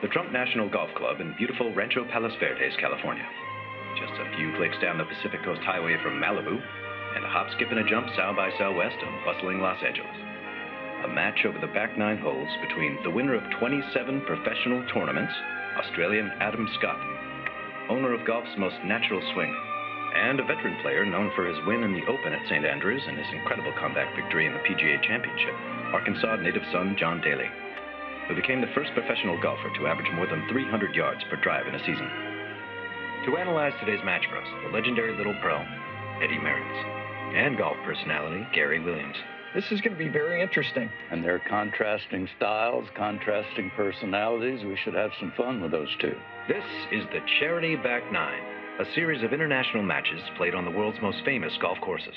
the Trump National Golf Club in beautiful Rancho Palos Verdes, California. Just a few clicks down the Pacific Coast Highway from Malibu, and a hop, skip, and a jump south by southwest of bustling Los Angeles. A match over the back 9 holes between the winner of 27 professional tournaments, Australian Adam Scott, owner of golf's most natural swing, and a veteran player known for his win in the Open at St. Andrews and his incredible comeback victory in the PGA Championship, Arkansas native son John Daly, who became the first professional golfer to average more than 300 yards per drive in a season. To analyze today's match for us, the legendary little pro, Eddie Merritt's, and golf personality, Gary Williams. This is going to be very interesting. And they're contrasting styles, contrasting personalities. We should have some fun with those two. This is the Charity Back 9, a series of international matches played on the world's most famous golf courses.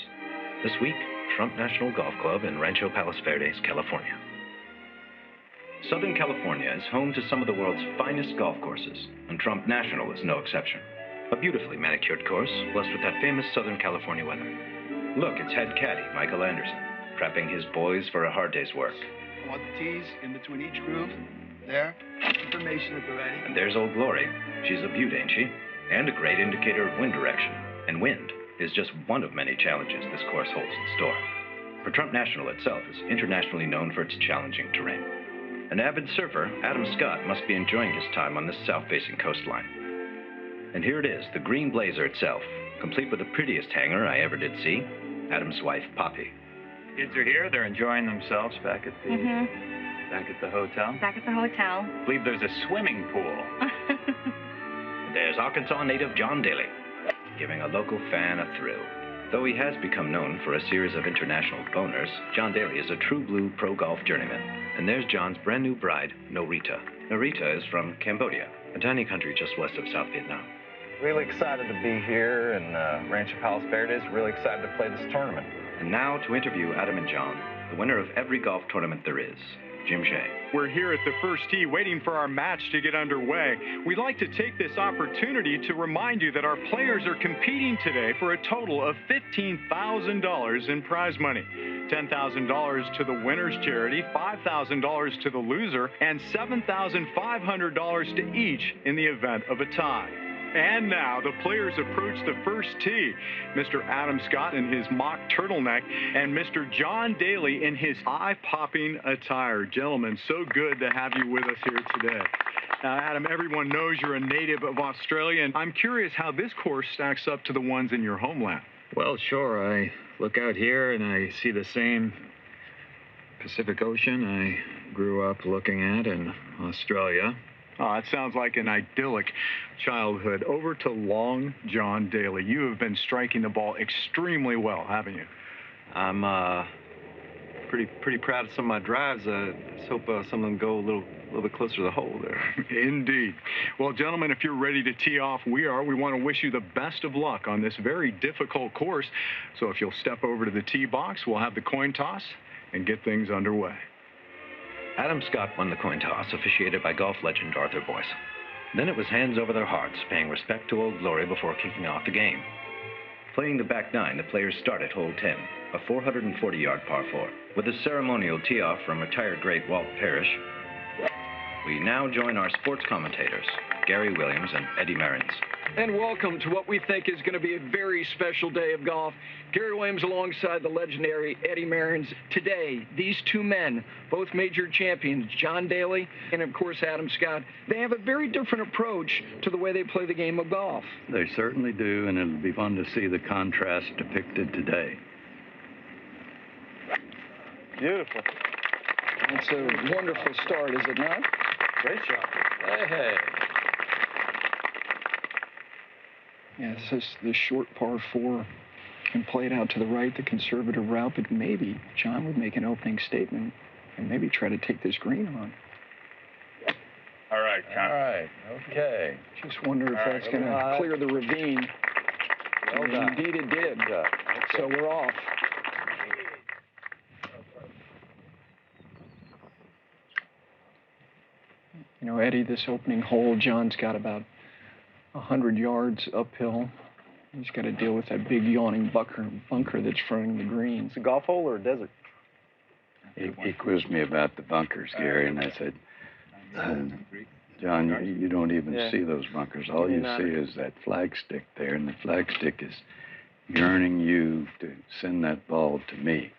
This week, Trump National Golf Club in Rancho Palos Verdes, California. Southern California is home to some of the world's finest golf courses, and Trump National is no exception. A beautifully manicured course, blessed with that famous Southern California weather. Look, it's head caddy Michael Anderson, prepping his boys for a hard day's work. I want the tees in between each groove. There. Information at the ready. And there's Old Glory. She's a beaut, ain't she? And a great indicator of wind direction. And wind is just one of many challenges this course holds in store. For Trump National itself is internationally known for its challenging terrain. An avid surfer, Adam Scott must be enjoying his time on this south-facing coastline. And here it is, the green blazer itself, complete with the prettiest hanger I ever did see, Adam's wife, Poppy. Kids are here. They're enjoying themselves back at the hotel. Back at the hotel. I believe there's a swimming pool. There's Arkansas native John Daly, giving a local fan a thrill. Though he has become known for a series of international boners, John Daly is a true blue pro golf journeyman. And there's John's brand new bride, Norita. Norita is from Cambodia, a tiny country just west of South Vietnam. Really excited to be here in Rancho Palos Verdes. Really excited to play this tournament. And now to interview Adam and John, the winner of every golf tournament there is, Jim Shea. We're here at the first tee waiting for our match to get underway. We'd like to take this opportunity to remind you that our players are competing today for a total of $15,000 in prize money. $10,000 to the winner's charity, $5,000 to the loser, and $7,500 to each in the event of a tie. And now the players approach the first tee. Mr. Adam Scott in his mock turtleneck and Mr. John Daly in his eye-popping attire. Gentlemen, so good to have you with us here today. Now, Adam, everyone knows you're a native of Australia, and I'm curious how this course stacks up to the ones in your homeland. Well, sure. I look out here and I see the same Pacific Ocean I grew up looking at in Australia. Oh, that sounds like an idyllic childhood. Over to Long John Daly. You have been striking the ball extremely well, haven't you? I'm pretty proud of some of my drives. Let's hope some of them go a little bit closer to the hole there. Indeed. Well, gentlemen, if you're ready to tee off, we are. We want to wish you the best of luck on this very difficult course. So if you'll step over to the tee box, we'll have the coin toss and get things underway. Adam Scott won the coin toss, officiated by golf legend Arthur Boyce. Then it was hands over their hearts, paying respect to Old Glory before kicking off the game. Playing the back 9, the players start at hole 10, a 440-yard par 4. With a ceremonial tee-off from retired great Walt Parrish, we now join our sports commentators, Gary Williams and Eddie Merritt's. And welcome to what we think is going to be a very special day of golf. Gary Williams alongside the legendary Eddie Merritt's. Today, these two men, both major champions, John Daly and, of course, Adam Scott, they have a very different approach to the way they play the game of golf. They certainly do, and it'll be fun to see the contrast depicted today. Beautiful. It's a wonderful start, is it not? Great shot. Hey. Yeah, this is the short par 4 and play it out to the right, the conservative route, but maybe John would make an opening statement and maybe try to take this green on. All right, Okay. Just wonder if that's going to clear the ravine. Well done. Indeed it did. So we're off. You know, Eddie, this opening hole, John's got about 100 yards uphill. He's got to deal with that big yawning bunker that's fronting the green. It's a golf hole or a desert? He quizzed me about the bunkers, Gary, and I said, John, you don't even see those bunkers. All you see is that flag stick there, and the flag stick is yearning you to send that ball to me.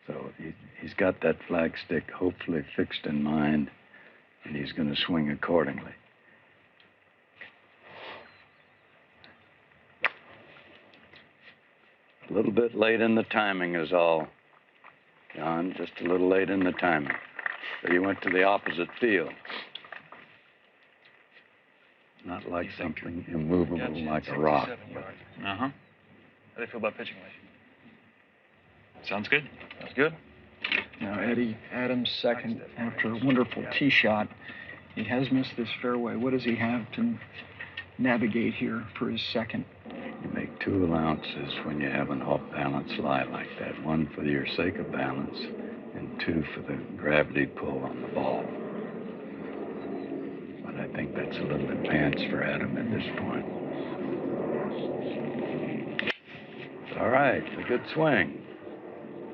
So he's got that flag stick hopefully fixed in mind, and he's going to swing accordingly. A little bit late in the timing is all, John, just a little late in the timing. So you went to the opposite field. Not like something immovable like a rock. Uh-huh. How do you feel about pitching, Lee? Sounds good. Sounds good. Now, Eddie, Adams second after a wonderful tee shot. He has missed this fairway. What does he have to navigate here for his second? You make 2 allowances when you have an off-balance lie like that. 1 for your sake of balance, and 2 for the gravity pull on the ball. But I think that's a little advanced for Adam at this point. All right, a good swing.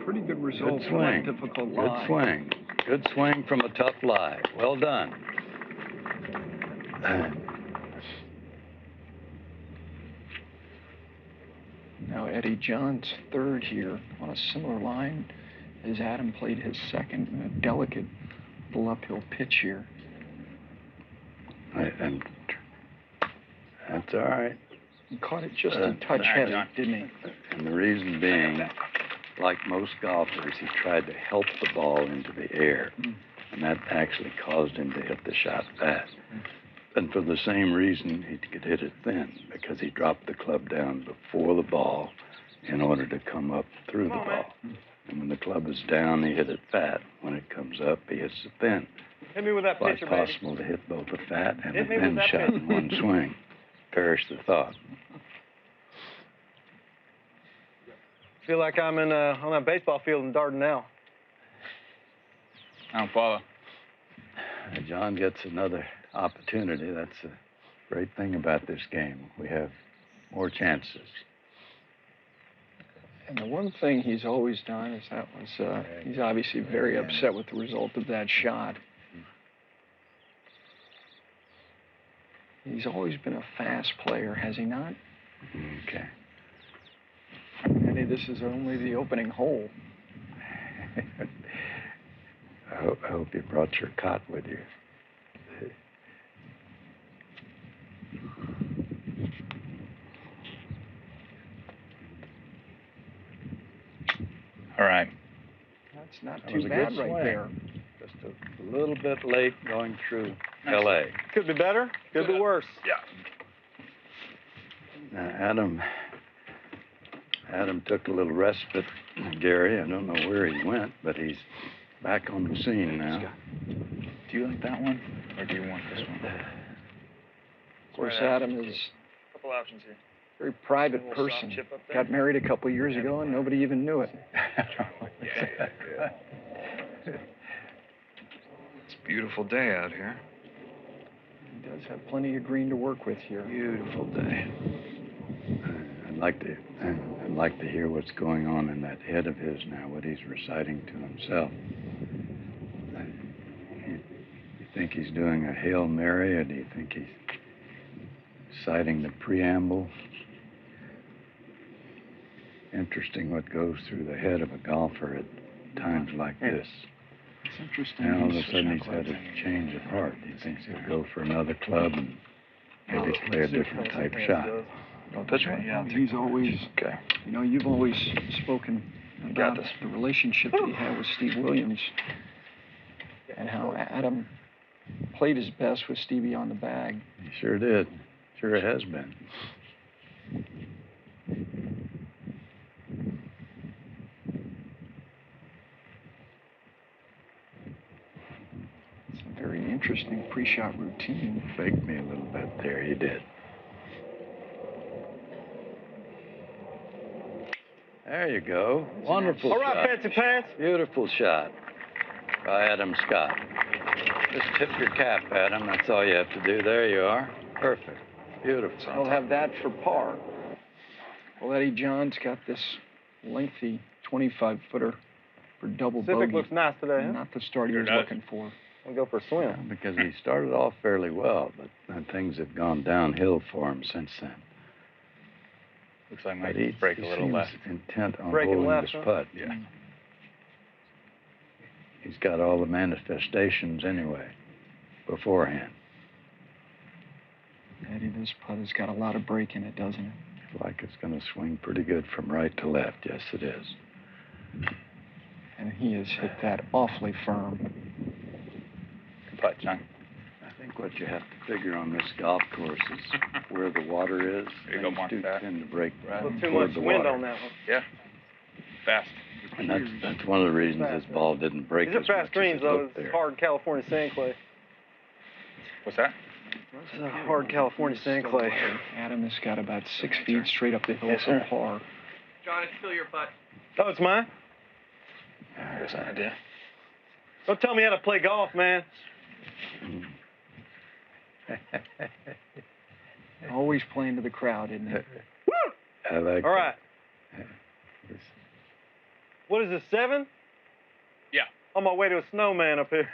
Pretty good result. Good swing. Difficult Good lie. swing. Good swing from a tough lie. Well done. Now, Eddie John's third here on a similar line as Adam played his second in a delicate little uphill pitch here. And that's all right. He caught it just a touch heavy, didn't he? And the reason being, like most golfers, he tried to help the ball into the air. And that actually caused him to hit the shot fast. And for the same reason, he could hit it thin, because he dropped the club down before the ball in order to come up through the ball. And when the club is down, he hit it fat. When it comes up, he hits it thin. Hit me with that It's pitcher, possible to hit both a fat and a Hit me thin with that shot in one swing. Perish the thought. Feel like I'm in on that baseball field in Dardanelle. I don't follow. John gets another opportunity. That's a great thing about this game. We have more chances. And the one thing he's always done is he's obviously very upset with the result of that shot. He's always been a fast player, has he not? Okay. Eddie, this is only the opening hole. I hope you brought your cot with you. All right. That's not That too was a bad good right swing. there. Just a little bit late going through L.A. Could be better, could be worse. Yeah. Now, Adam took a little respite. Gary, I don't know where he went, but he's back on the scene now. Do you like that one, or do you want this one? Of course, Adam is A couple options here. a very private person. Got married a couple years ago, and nobody even knew it. It's a beautiful day out here. He does have plenty of green to work with here. Beautiful day. I'd like to hear what's going on in that head of his now, what he's reciting to himself. You think he's doing a Hail Mary, or do you think he's citing the preamble? Interesting what goes through the head of a golfer at times like this. It's interesting. Now all of a sudden he's had a change of heart. He thinks he'll go for another club and maybe play a different type shot. Pitch one? Yeah. He's always, Okay. you know, you've always spoken about the relationship that he had with Steve Williams and how Adam played his best with Stevie on the bag. He sure did. Sure has been. It's a very interesting pre-shot routine. Faked me a little bit there, he did. There you go. Wonderful All shot. right, fancy pants. Beautiful shot by Adam Scott. Just tip your cap, Adam. That's all you have to do. There you are. Perfect. Beautiful. He'll have that for par. Well, Eddie John's got this lengthy 25-footer for double Pacific bogey. looks nice today, huh? Not the start he was looking for. We'll go for a swim. Because he started off fairly well, but things have gone downhill for him since then. Looks like I But might break a little seems left. intent on Breaking holding left, this huh? putt, yeah. He's got all the manifestations anyway, beforehand. Eddie, this putt has got a lot of break in it, doesn't it? Like it's going to swing pretty good from right to left. Yes, it is. And he has hit that awfully firm. Good putt, John. I think what you have to figure on this golf course is where the water is. There you go, Things mark do that. tend to break A little too toward much the wind water. on that one. Yeah. Fast. And that's one of the reasons this ball didn't break These are as much fast as greens, it though. looked It's there. hard California sand clay. What's that? This is a hard California sand clay. Adam has got about 6 feet straight up the hill so far. John, it's still your putt. Oh, it's mine? There's an idea. Don't tell me how to play golf, man. Always playing to the crowd, isn't he? I like All right. that. What is this, 7? Yeah. On my way to a snowman up here.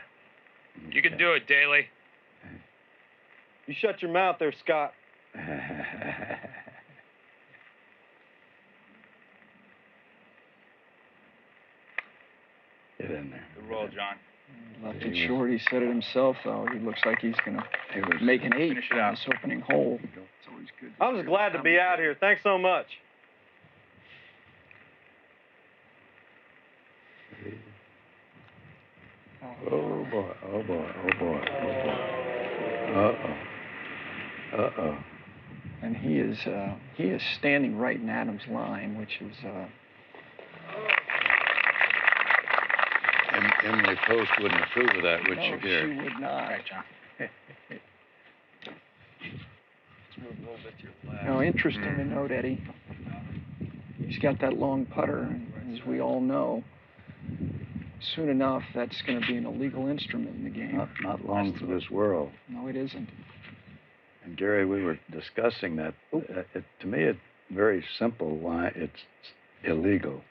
You can do it, Daly. You shut your mouth there, Scott. Get in there. Good roll, John. Left it short. He said it himself, though. He looks like he's going It was to make an 8 Finish it on out. this opening hole. It's always good. I was glad to be out here. Thanks so much. Oh boy, oh boy, oh boy, oh boy. Uh-oh. And he is standing right in Adam's line, which is Emily Post wouldn't approve of that, would no, she, Gary? she would not. All right, John. Now, interesting to note, Eddie, he's got that long putter, and as we all know, soon enough, that's going to be an illegal instrument in the game. Not long for this world. No, it isn't. And Gary, we were discussing that. To me, it's very simple why it's illegal.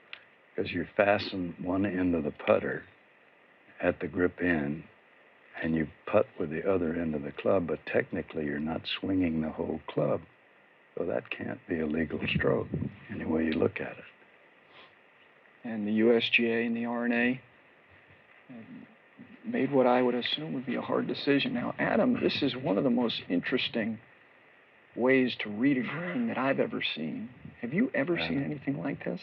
Because you fasten one end of the putter at the grip end, and you putt with the other end of the club, but technically you're not swinging the whole club. So that can't be a legal stroke, any way you look at it. And the USGA and the RNA made what I would assume would be a hard decision. Now, Adam, this is one of the most interesting ways to read a green that I've ever seen. Have you ever seen anything like this?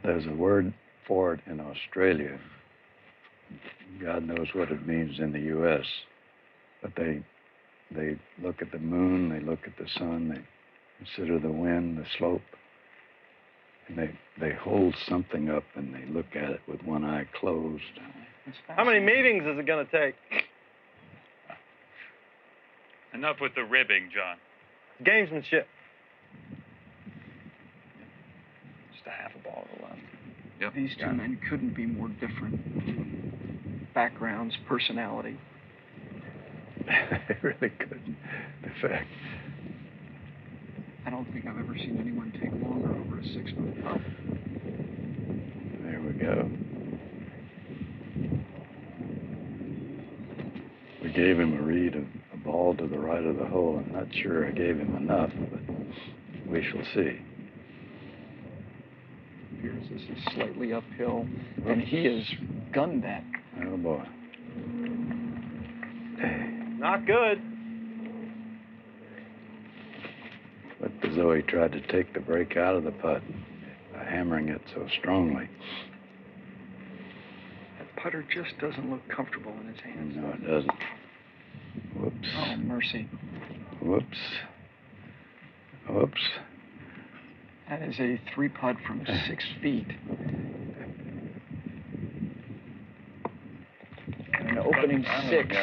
There's a word for it in Australia. God knows what it means in the U.S. But they look at the moon, they look at the sun, they consider the wind, the slope, and they hold something up and they look at it with one eye closed. How many meetings is it going to take? Enough with the ribbing, John. Gamesmanship. Just a half a ball to the left. Yep. These two men couldn't be more different. Backgrounds, personality. They really couldn't. In fact, I don't think I've ever seen anyone take longer over a 6-foot putt. there we go. We gave him a read of a ball to the right of the hole. I'm not sure I gave him enough, but we shall see. Appears this is slightly uphill, and he has gunned that. Oh, boy. Not good. Looked as though he tried to take the break out of the putt by hammering it so strongly. That putter just doesn't look comfortable in his hands. No, it doesn't. Whoops. Oh, mercy. Whoops. Whoops. That is a 3-putt from 6 feet. And opening 6.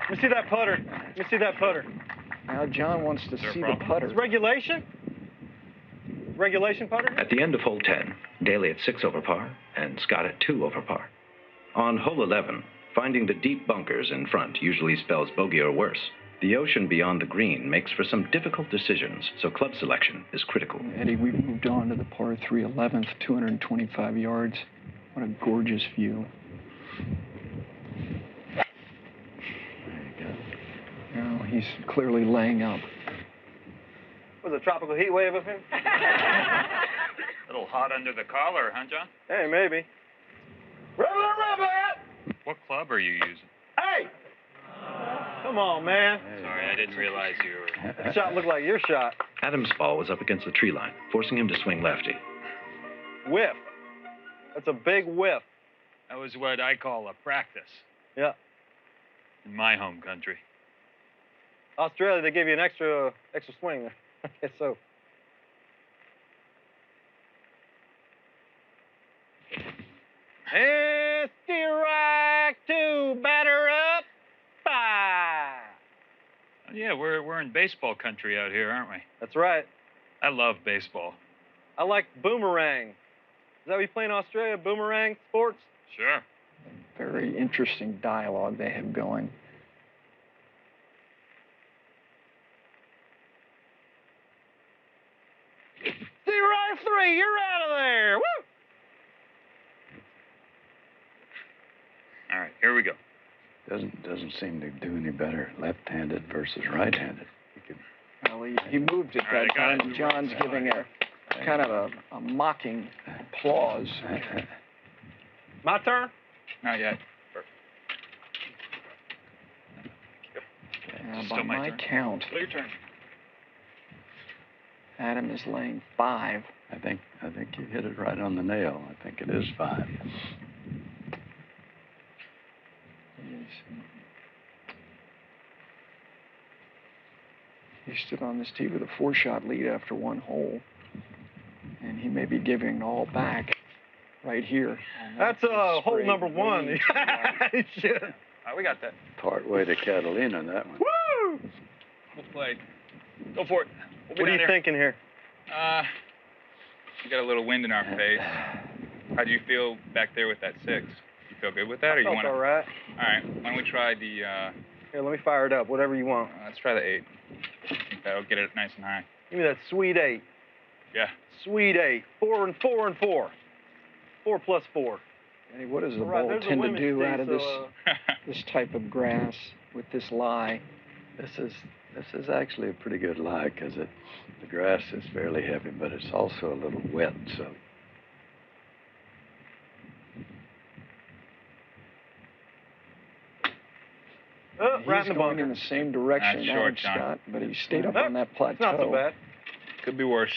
Let me see that putter. Let me see that putter. Now John wants to see the putter. It's regulation? Regulation putter? At the end of hole 10, Daly at 6 over par and Scott at 2 over par. On hole 11, finding the deep bunkers in front usually spells bogey or worse. The ocean beyond the green makes for some difficult decisions, so club selection is critical. Eddie, we've moved on to the par 3 11th, 225 yards. What a gorgeous view. He's clearly laying up. Was a tropical heat wave up here? A little hot under the collar, huh, John? Hey, maybe. What club are you using? Hey! Come on, man. Sorry, I didn't realize you were... That shot looked like your shot. Adam's ball was up against the tree line, forcing him to swing lefty. Whiff. That's a big whiff. That was what I call a practice. Yeah. In my home country. Australia, they give you an extra swing there. I guess so. And strike two, batter up, 5. Yeah, we're in baseball country out here, aren't we? That's right. I love baseball. I like boomerang. Is that what you play in Australia, boomerang sports? Sure. Very interesting dialogue they have going. Strike 3, you're out of there. Woo! All right, here we go. Doesn't seem to do any better left-handed versus right-handed. Well, he moved it All right, that I got time. it. John's giving a kind of a mocking applause. My turn? Not yet. By Still my my turn. count, Your turn. Adam is laying 5. I think you hit it right on the nail. I think it is 5. He stood on this tee with a 4-shot lead after 1 hole, and he may be giving it all back right here. That's hole number 1. Shit. All right, we got that. Part way to Catalina, that one. Woo! We'll play. Go for it. We'll be What are down you there. thinking here? We got a little wind in our face. How do you feel back there with that 6? You feel good with that, or you Felt want to? all right. All right. Why don't we try the? Here, let me fire it up. Whatever you want. Let's try the 8. I think that'll get it nice and high. Give me that sweet 8. Yeah. Sweet 8. 4 and 4 and 4. 4 plus 4. Eddie, what does the All right, ball there's a tend to women's do tee, out of so, this type of grass with this lie? This is actually a pretty good lie because the grass is fairly heavy, but it's also a little wet, so. Oh, He's right in the going bunker. in the same direction, That's short, Adam John. Scott, but he stayed up Oh, on that plateau. It's not so bad. Could be worse.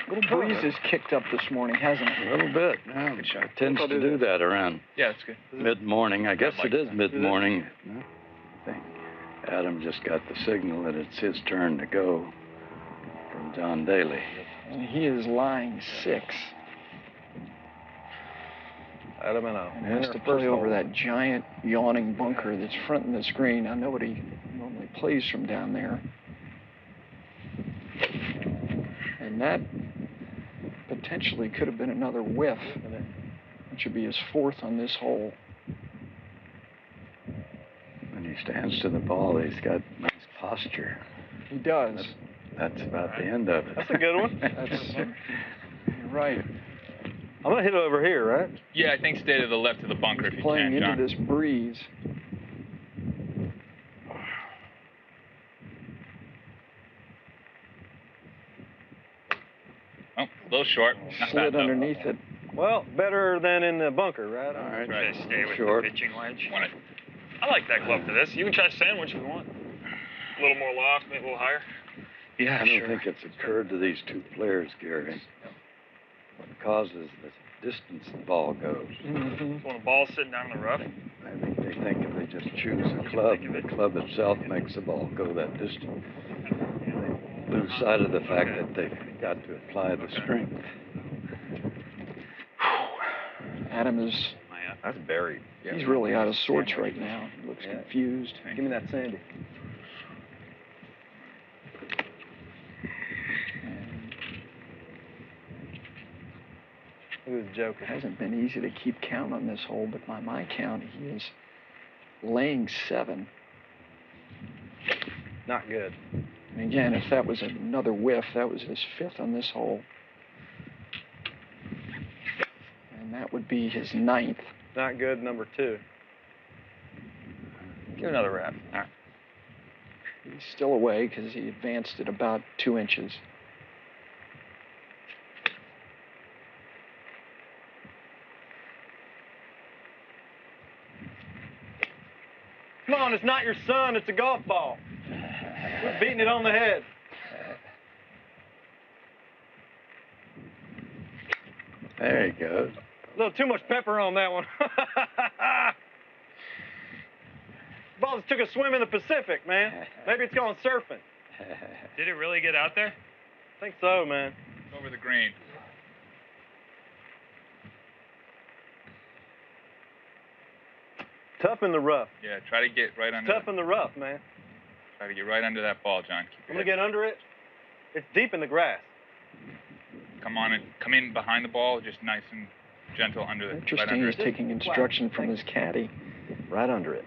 Little breeze has kicked up this morning, hasn't it? A little bit. Yeah, it tends to do that around Yeah, that's good. mid-morning. I guess like it is that. mid-morning. No, I think Adam just got the signal that it's his turn to go from John Daly. And he is lying 6 Adam and and has to play over that giant yawning bunker that's fronting the screen. I know what he normally plays from down there. And that potentially could have been another whiff, which would be his 4th on this hole. When he stands to the ball, he's got nice posture. He does. That's about the end of it. That's a good one. You're right. I'm going to hit it over here, right? Yeah, I think stay to the left of the bunker if you Playing can, into John. this breeze. Oh, a little short. Not Slid bad, though. underneath it. Well, better than in the bunker, right? All right. Right. Just stay with Short. the pitching wedge. Want it? I like that club for this. You can try sandwich if you want. A little more loft, maybe a little higher. Yeah, I don't think it's occurred to these two players, Gary. What causes the distance the ball goes. Mm-hmm. When a ball's sitting down in the rough, I think they think if they just choose a club, the club itself makes the ball go that distance. They lose sight of the fact that they've got to apply the strength. Adam is, That's buried. he's really out of sorts right now. He looks confused. Give me that Sandy. He was joking. It hasn't been easy to keep count on this hole, but by my count, he is laying 7. Not good. And again, if that was another whiff, that was his 5th on this hole. And that would be his 9th. Not good, number 2. Give another wrap. All right. He's still away because he advanced it about 2 inches. Come on, it's not your son, it's a golf ball. We're beating it on the head. There he goes. A little too much pepper on that one. Ball just took a swim in the Pacific, man. Maybe it's going surfing. Did it really get out there? I think so, man. Over the green. Tough in the rough. Yeah, try to get right under. Tough in the rough, man. Try to get right under that ball, John. I'm gonna get under it. It's deep in the grass. Come on and come in behind the ball, just nice and gentle under the. Interesting, right under he's it. taking instruction from his caddy. Right under it.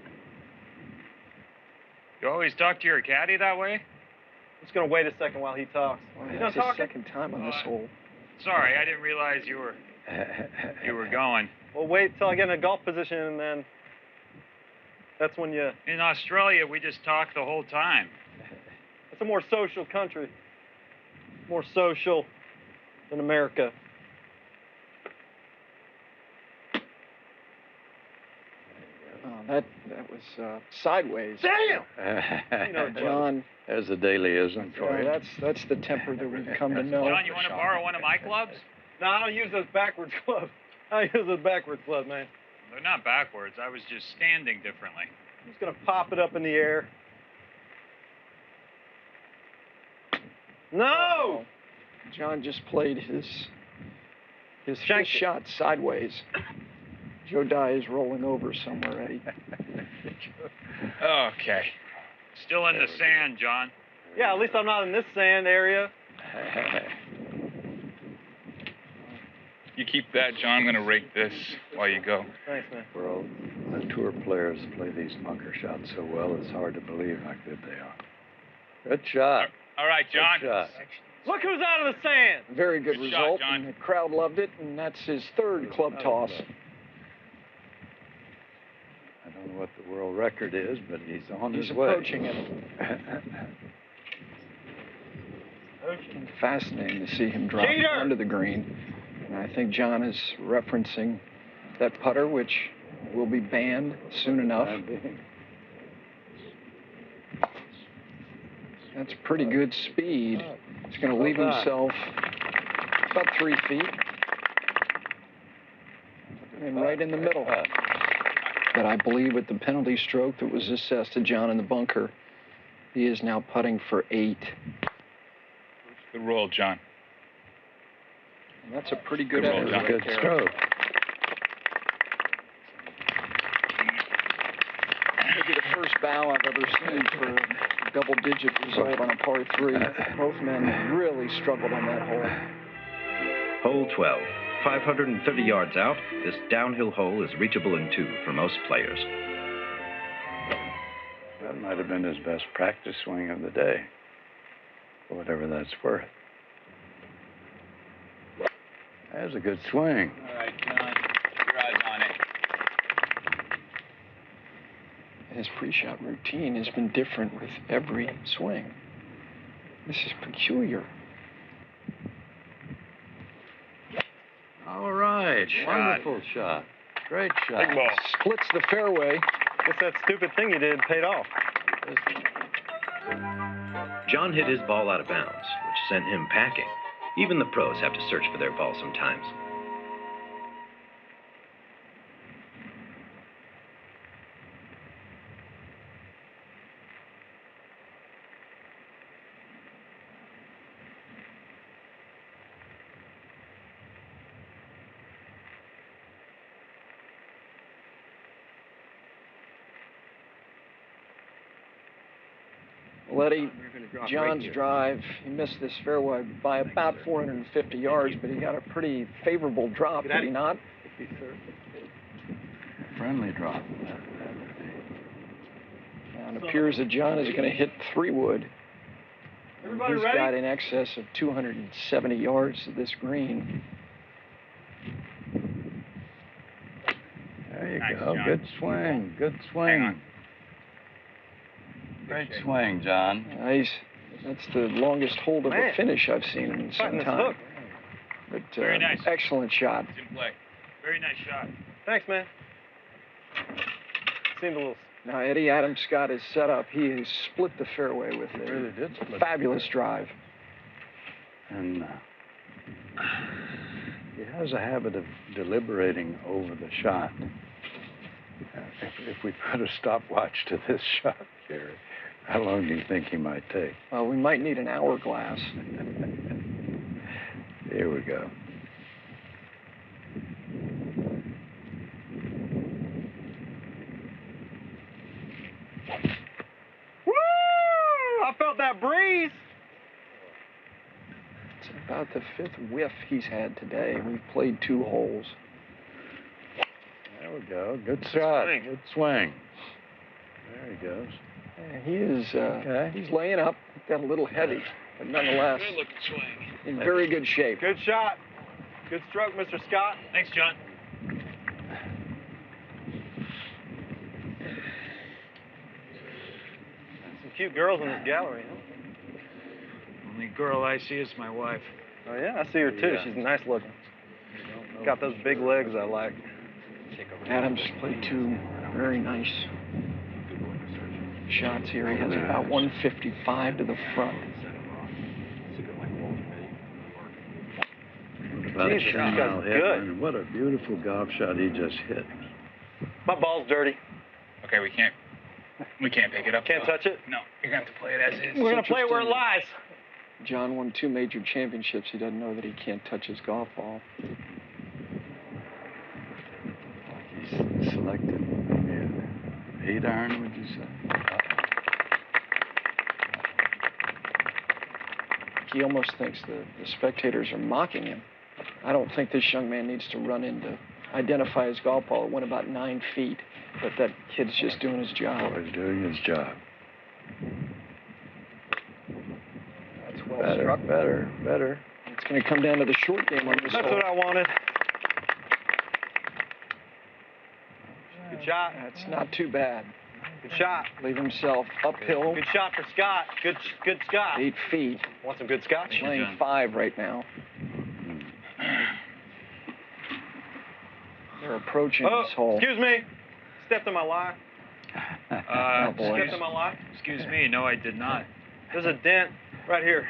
You always talk to your caddy that way? I'm just gonna wait a second while he talks. Well, You that's done his talking? second time on this hole. Sorry, I didn't realize you were going. Well, wait till I get in a golf position, and then that's when you. In Australia, we just talk the whole time. It's a more social country. More social than America. Oh, that was sideways. Damn! You know, John. There's a Dalyism for you. That's the temper that we've come to know. John, you want to borrow one of my clubs? No, I don't use those backwards clubs. I use those backwards clubs, man. They're not backwards. I was just standing differently. I'm just gonna pop it up in the air. No! John just played his Shanked it. shot sideways. Joe Dye is rolling over somewhere, Eddie. Okay. Still in the sand, John. Yeah, at least I'm not in this sand area. You keep that, John. I'm gonna rake this while you go. Thanks, man. Well, the tour players play these bunker shots so well, it's hard to believe how good they are. Good shot. All right, John. Good shot. Look who's out of the sand. Very good Good shot, result, John. and the crowd loved it, and that's his third club toss. I don't know what the world record is, but he's on He's his way. approaching it. Fascinating to see him drop Cheater! onto the green. And I think John is referencing that putter, which will be banned soon enough. That's pretty good speed. He's going to leave himself about 3 feet. And right in the middle. But I believe with the penalty stroke that was assessed to John in the bunker, he is now putting for 8. Good roll, John. And that's a pretty good Good roll, effort John. right Good there. stroke. Maybe the first bow I've ever seen for a double-digit result on a par 3. Both men really struggled on that hole. Hole 12. 530 yards out, this downhill hole is reachable in 2 for most players. That might have been his best practice swing of the day, for whatever that's worth. That was a good swing. All right, John, your eyes on it. His pre-shot routine has been different with every swing. This is peculiar. All right, wonderful shot. Great shot. Big ball. Splits the fairway. Guess that stupid thing you did paid off. John hit his ball out of bounds, which sent him packing. Even the pros have to search for their ball sometimes. Letty, John's drive, he missed this fairway by about 450 yards, but he got a pretty favorable drop, did he not? Friendly drop. And it appears that John is going to hit 3-wood. Everybody He's ready? got in excess of 270 yards to this green. There you Nice, go. John. Good swing. Good swing. Hang on. Great swing, John. Nice. That's the longest hold of a finish I've seen in some Fighting this time. hook. But Very nice. excellent shot. It's in play. Very nice shot. Thanks, man. Seemed a little. Now, Eddie Adam Scott is set up. He has split the fairway with He really did split the fabulous drive. And he has a habit of deliberating over the shot. If we put a stopwatch to this shot, Gary, how long do you think he might take? Well, we might need an hourglass. Here we go. Woo! I felt that breeze. It's about the 5th whiff he's had today. We've played 2 holes. There we go. Good shot. Good swing. There he goes. He is, he's laying up. Got a little heavy, but nonetheless, Good looking swing. in very good shape. Good shot. Good stroke, Mr. Scott. Thanks, John. Some cute girls in this gallery, huh? Only girl I see is my wife. Oh, yeah, I see her too. Yeah. She's nice looking. Got those big legs I like. Adams played 2 very nice shots here. He has about 155 to the front. About Jesus, a this guy's 10-mile hit, good. and what a beautiful golf shot he just hit. My ball's dirty. Okay, we can't pick it up. Can't though. touch it? No, you're gonna have to play it as is. We're going to play it where it lies. John won 2 major championships. He doesn't know that he can't touch his golf ball. He's selected maybe an 8 iron, would you say? He almost thinks the spectators are mocking him. I don't think this young man needs to run in to identify his golf ball. It went about 9 feet, but that kid's just doing his job. He's doing his job. That's well struck. Better. It's going to come down to the short game on this That's hole. what I wanted. Good shot. That's not too bad. Good shot. Leave himself uphill. Good shot for Scott. Good Scott. 8 feet. Want some good scotch? Playing 5 right now. They're approaching this hole. Excuse me. Stepped in my lie. Oh, boy. Stepped in my lie. Excuse me, no, I did not. There's a dent right here.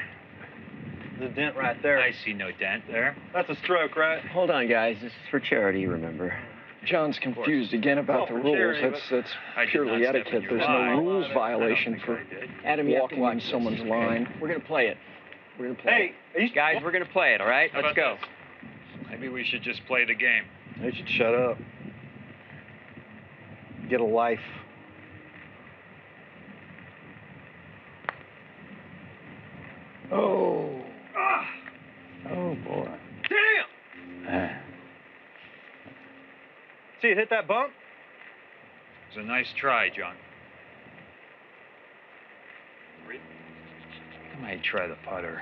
There's a dent right there. I see no dent there. That's a stroke, right? Hold on, guys. This is for charity, remember? John's confused again about the for rules. charity, That's I did purely not step in etiquette. your There's line. no rules I violation don't for think I did. Adam, you have to walking watch in this. someone's line. We're gonna play it. We're gonna play Hey, are you, it. Guys, we're gonna play it, all right? How Let's go. about this? Maybe we should just play the game. you should shut up. Get a life. Oh. Oh, boy. Damn! See it hit that bump? It was a nice try, John. I might try the putter.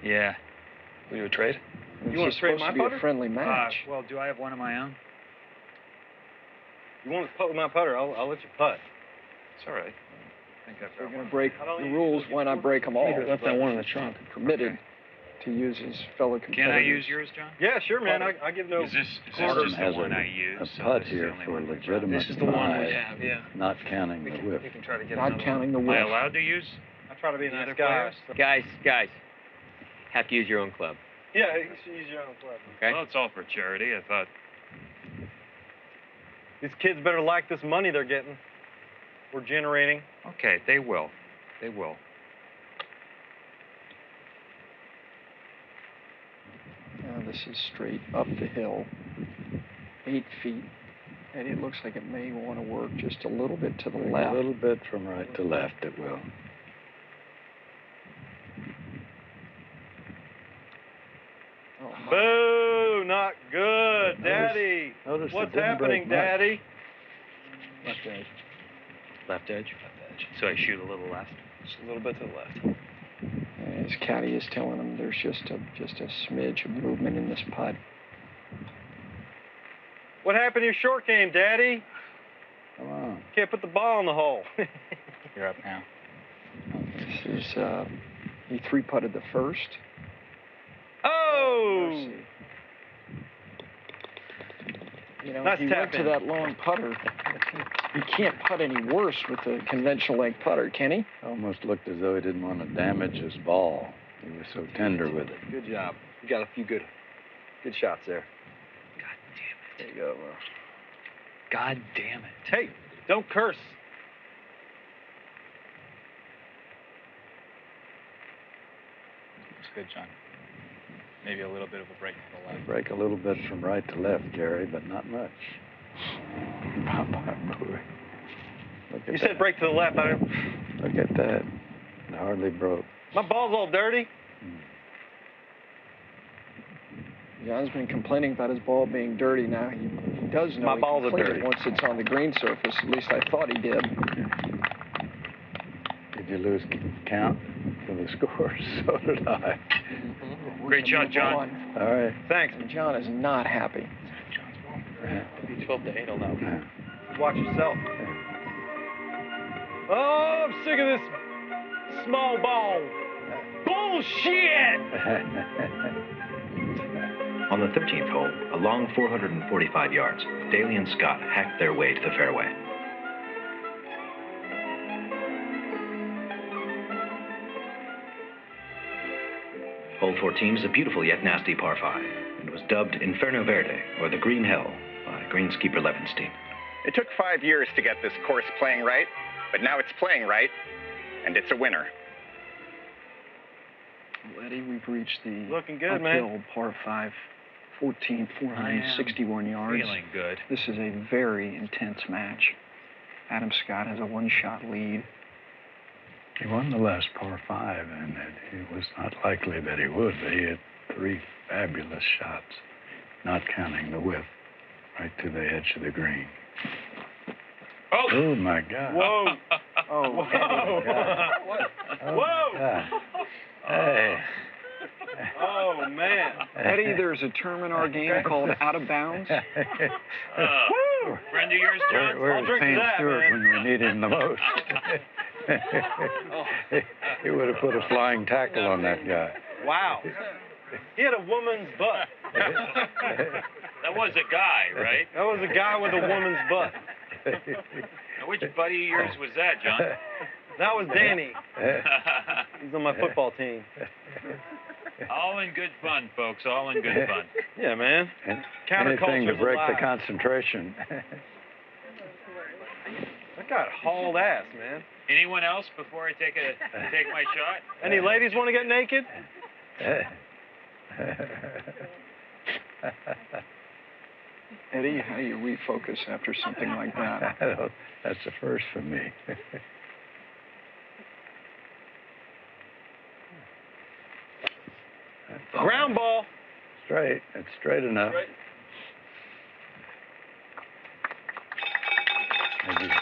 Yeah. Will you a trade? This You want is to trade supposed my to be putter? a friendly match. Well, do I have one of my own? You want to putt with my putter? I'll let you putt. It's all right. I think I've If we're got going one. to break the rules, why not break them all? Left that one in the trunk. Permitted to use his fellow competitors. Can I use yours, John? Yeah, sure, man. I give no. Is this Gordon just the has one I a use? so putt this is the here only for one we legitimate This is the one we five, have, yeah. not counting the whip. We can try to get Not another counting the Am I whiff. allowed to use? I try to be a the nice other guy. players? Guys, have to use your own club. Yeah, you should use your own club. Okay? Well, it's all for charity. I thought. These kids better like this money they're getting. We're generating. Okay, they will. They will. Now this is straight up the hill. 8 feet. And it looks like it may want to work just a little bit to the A left. little bit from right to left, it will. Oh, my. Boo! Not good, Daddy. Notice it What's didn't happening, break much. Daddy? Left edge. Left edge. So I shoot a little left. Just a little bit to the left. His caddy is telling him there's just a smidge of movement in this putt. What happened to your short game, Daddy? Come on. Can't put the ball in the hole. You're up now. This is, he three-putted the first. Oh! Mercy. You know, Nice he tap went to in. that long putter. He can't putt any worse with the conventional length putter, can he? Almost looked as though he didn't want to damage his ball. He was so tender with it. Good job. You got a few good shots there. There you go. God damn it. Hey, don't curse. Looks good, John. Maybe a little bit of a break to the left. Break a little bit from right to left, Gary, but not much. Look at You that. said break to the left. Look at that. It hardly broke. My ball's all dirty. John's been complaining about his ball being dirty. Now he does know My he balls can are clean dirty. it once it's on the green surface. At least I thought he did. Did you lose count for the scores? So did I. Great shot, John. All right. Thanks. And John is not happy. Be 12-8 on that one. Watch yourself. Oh, I'm sick of this small ball. Bullshit! On the 13th hole, a long 445 yards, Daly and Scott hacked their way to the fairway. Hole 14 is a beautiful yet nasty par 5, and was dubbed Inferno Verde, or the Green Hell, by greenskeeper Levenstein. It took 5 years to get this course playing right, but now it's playing right, and it's a winner. Well, Eddie, we've reached the Looking good, uphill man. par 5, 14, 461 yards. Feeling good. This is a very intense match. Adam Scott has a one-shot lead. He won the last par 5, and it was not likely that he would, but he had 3 fabulous shots, not counting the whiff, right to the edge of the green. Oh, my God. Whoa. Oh, Whoa. What? Whoa. God. Hey. Oh, man. Eddie, there's a term in our game called out of bounds. Friend of yours, John? Where's drink to Payne that, Stewart man. when we need him the most? He would have put a flying tackle on that guy. Wow. He had a woman's butt. That was a guy, right? That was a guy with a woman's butt. Now, which buddy of yours was that, John? That was Danny. He's on my football team. All in good fun, folks. All in good fun. Yeah, man. Anything to Counterculture's break the alive. concentration. That got hauled ass, man. Anyone else before I take my shot? Any ladies want to get naked? Eddie, how do you refocus after something like that? That's a first for me. Ground ball. Straight. It's straight enough. Straight. Maybe.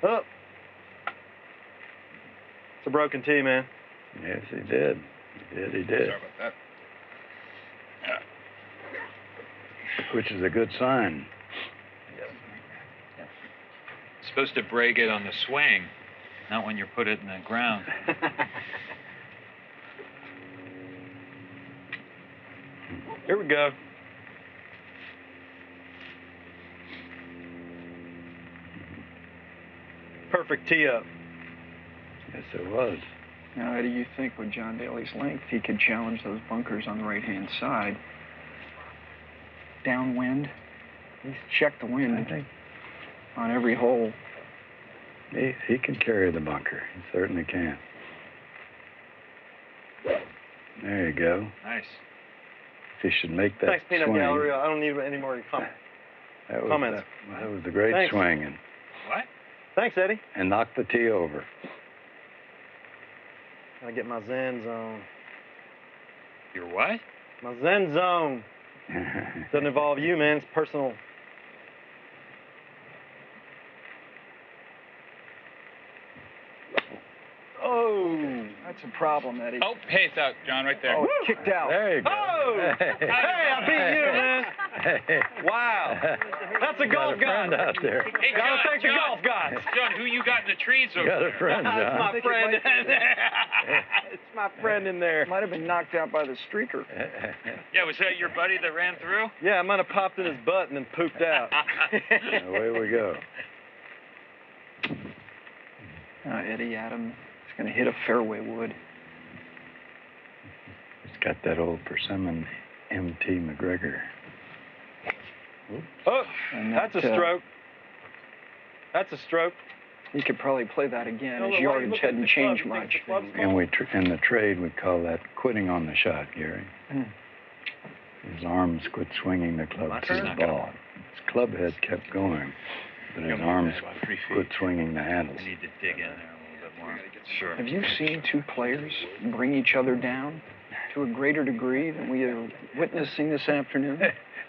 Up. It's a broken tee, man. Yes, he did. He did. Sorry about that. Which is a good sign. Supposed to break it on the swing, not when you put it in the ground. Here we go. Perfect tee up. Yes, it was. Now, Eddie, you think with John Daly's length, he could challenge those bunkers on the right-hand side. Downwind. He's checked the wind I think on every hole. he can carry the bunker. He certainly can. There you go. Nice. If he should make that Thanks, Peanut swing. Gallery. I don't need any more comments. That was, comments. That was a great Thanks. swing, and What? Thanks, Eddie. knocked the tee over. Gotta get my Zen zone. Your what? My Zen zone. Doesn't involve you, man. It's personal. Oh, that's a problem, Eddie. Oh, hey, it's out, John, right there. Oh, it kicked out. There you go. Oh! Whoa! Hey, I beat you, man. Hey. Wow. That's a golf guy. Out there. Hey, Gotta John, thank the golf guys. John, who you got in the trees over Got a there? friend, John. That's my friend in there. It's my friend in there. Might have been knocked out by the streaker. Yeah, was that your buddy that ran through? Yeah, I might have popped in his butt and then pooped out. Away we go. Eddie Adam is going to hit a fairway wood. It's got that old persimmon M.T. McGregor. Oh, And that's a stroke. That's a stroke. He could probably play that again. No, His why are you yardage looking at hadn't the club? changed You think much. the club's And in the trade, we call that quitting on the shot, Gary. His arms quit swinging the club to the ball. His club head kept going, but his arms quit swinging the handles. I need to dig in there a little bit more. Sure. Have you seen two players bring each other down to a greater degree than we are witnessing this afternoon?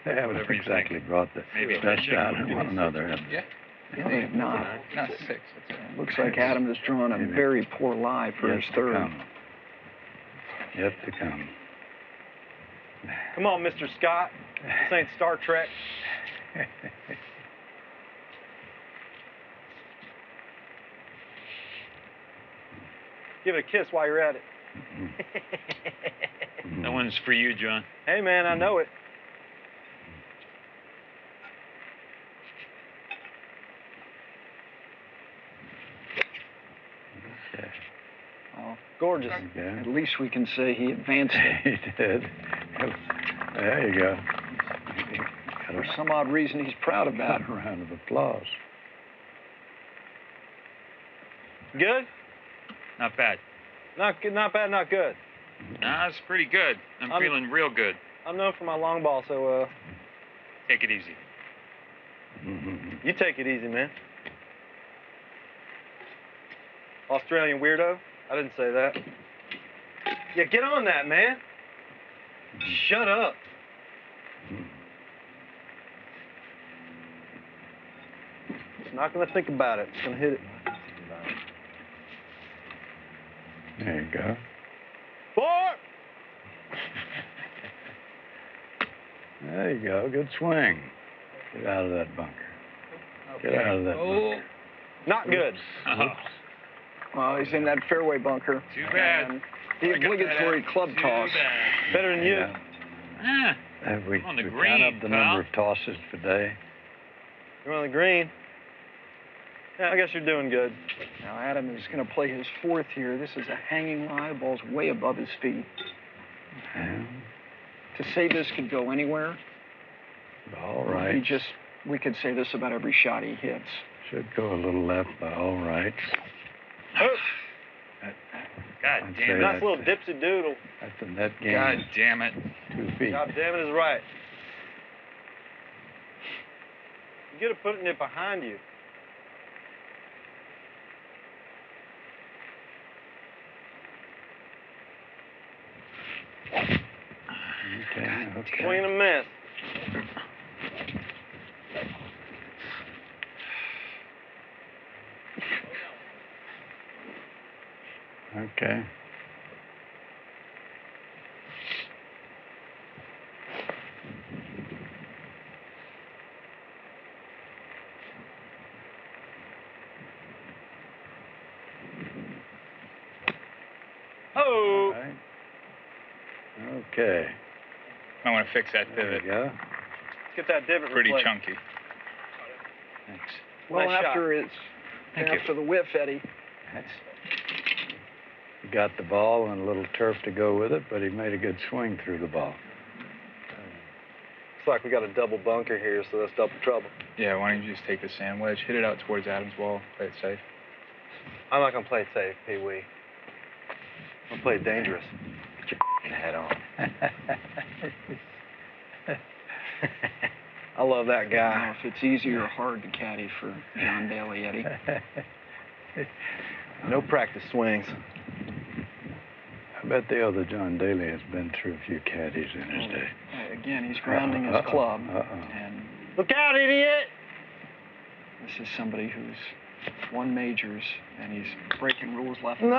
They haven't exactly brought the best out of one another, have they? They have not. Not 6. That's Looks like Adam has drawn a very poor lie for his third. Yet to come. Come on, Mr. Scott. This ain't Star Trek. Give it a kiss while you're at it. That one's for you, John. Hey, man, I know it. Well, gorgeous. At least we can say he advanced it. He did. There you go. For some odd reason, he's proud of that. A round of applause. Good? Not bad. Not good, not bad, not good. Nah, it's pretty good. I'm feeling real good. I'm known for my long ball, so Take it easy. you take it easy, man. Australian weirdo? I didn't say that. Yeah, get on that, man. Shut up. It's not gonna think about it. It's gonna hit it. There you go. 4! There you go. Good swing. Get out of that bunker. Get out of that bunker. Not good. Well, he's in that fairway bunker. Too bad. And the obligatory club toss. Better than you. Yeah. Have we On the count green, up the number of tosses today? You're on the green. Yeah, I guess you're doing good. Now, Adam is going to play his fourth here. This is a hanging lie. The ball's way above his feet. Yeah. To say this could go anywhere, All right. we could say this about every shot he hits. Should go a little left, but all right. God I'd damn say it. Nice little dipsy doodle. That's a net gain. God damn it. 2 feet. God damn it is right. You gotta put it behind you. Okay. Swing and a miss. Okay. Oh. All right. Okay. I want to fix that There pivot. you go. Let's get that divot Pretty replaced. chunky. Thanks. Well, Nice after the whiff, Eddie. He got the ball and a little turf to go with it, but he made a good swing through the ball. Looks like we got a double bunker here, so that's double trouble. Yeah, why don't you just take the sand wedge, hit it out towards Adam's wall, play it safe. I'm not gonna play it safe, Pee Wee. I'm gonna play it dangerous. Get your f***ing head on. I love that I don't know guy. if it's easy or hard to caddy for John Daly, Eddie. No practice swings. I bet the other John Daly has been through a few caddies in his day. Again, he's grounding his club. And Look out, idiot! this is somebody who's won majors, and he's breaking rules left. No!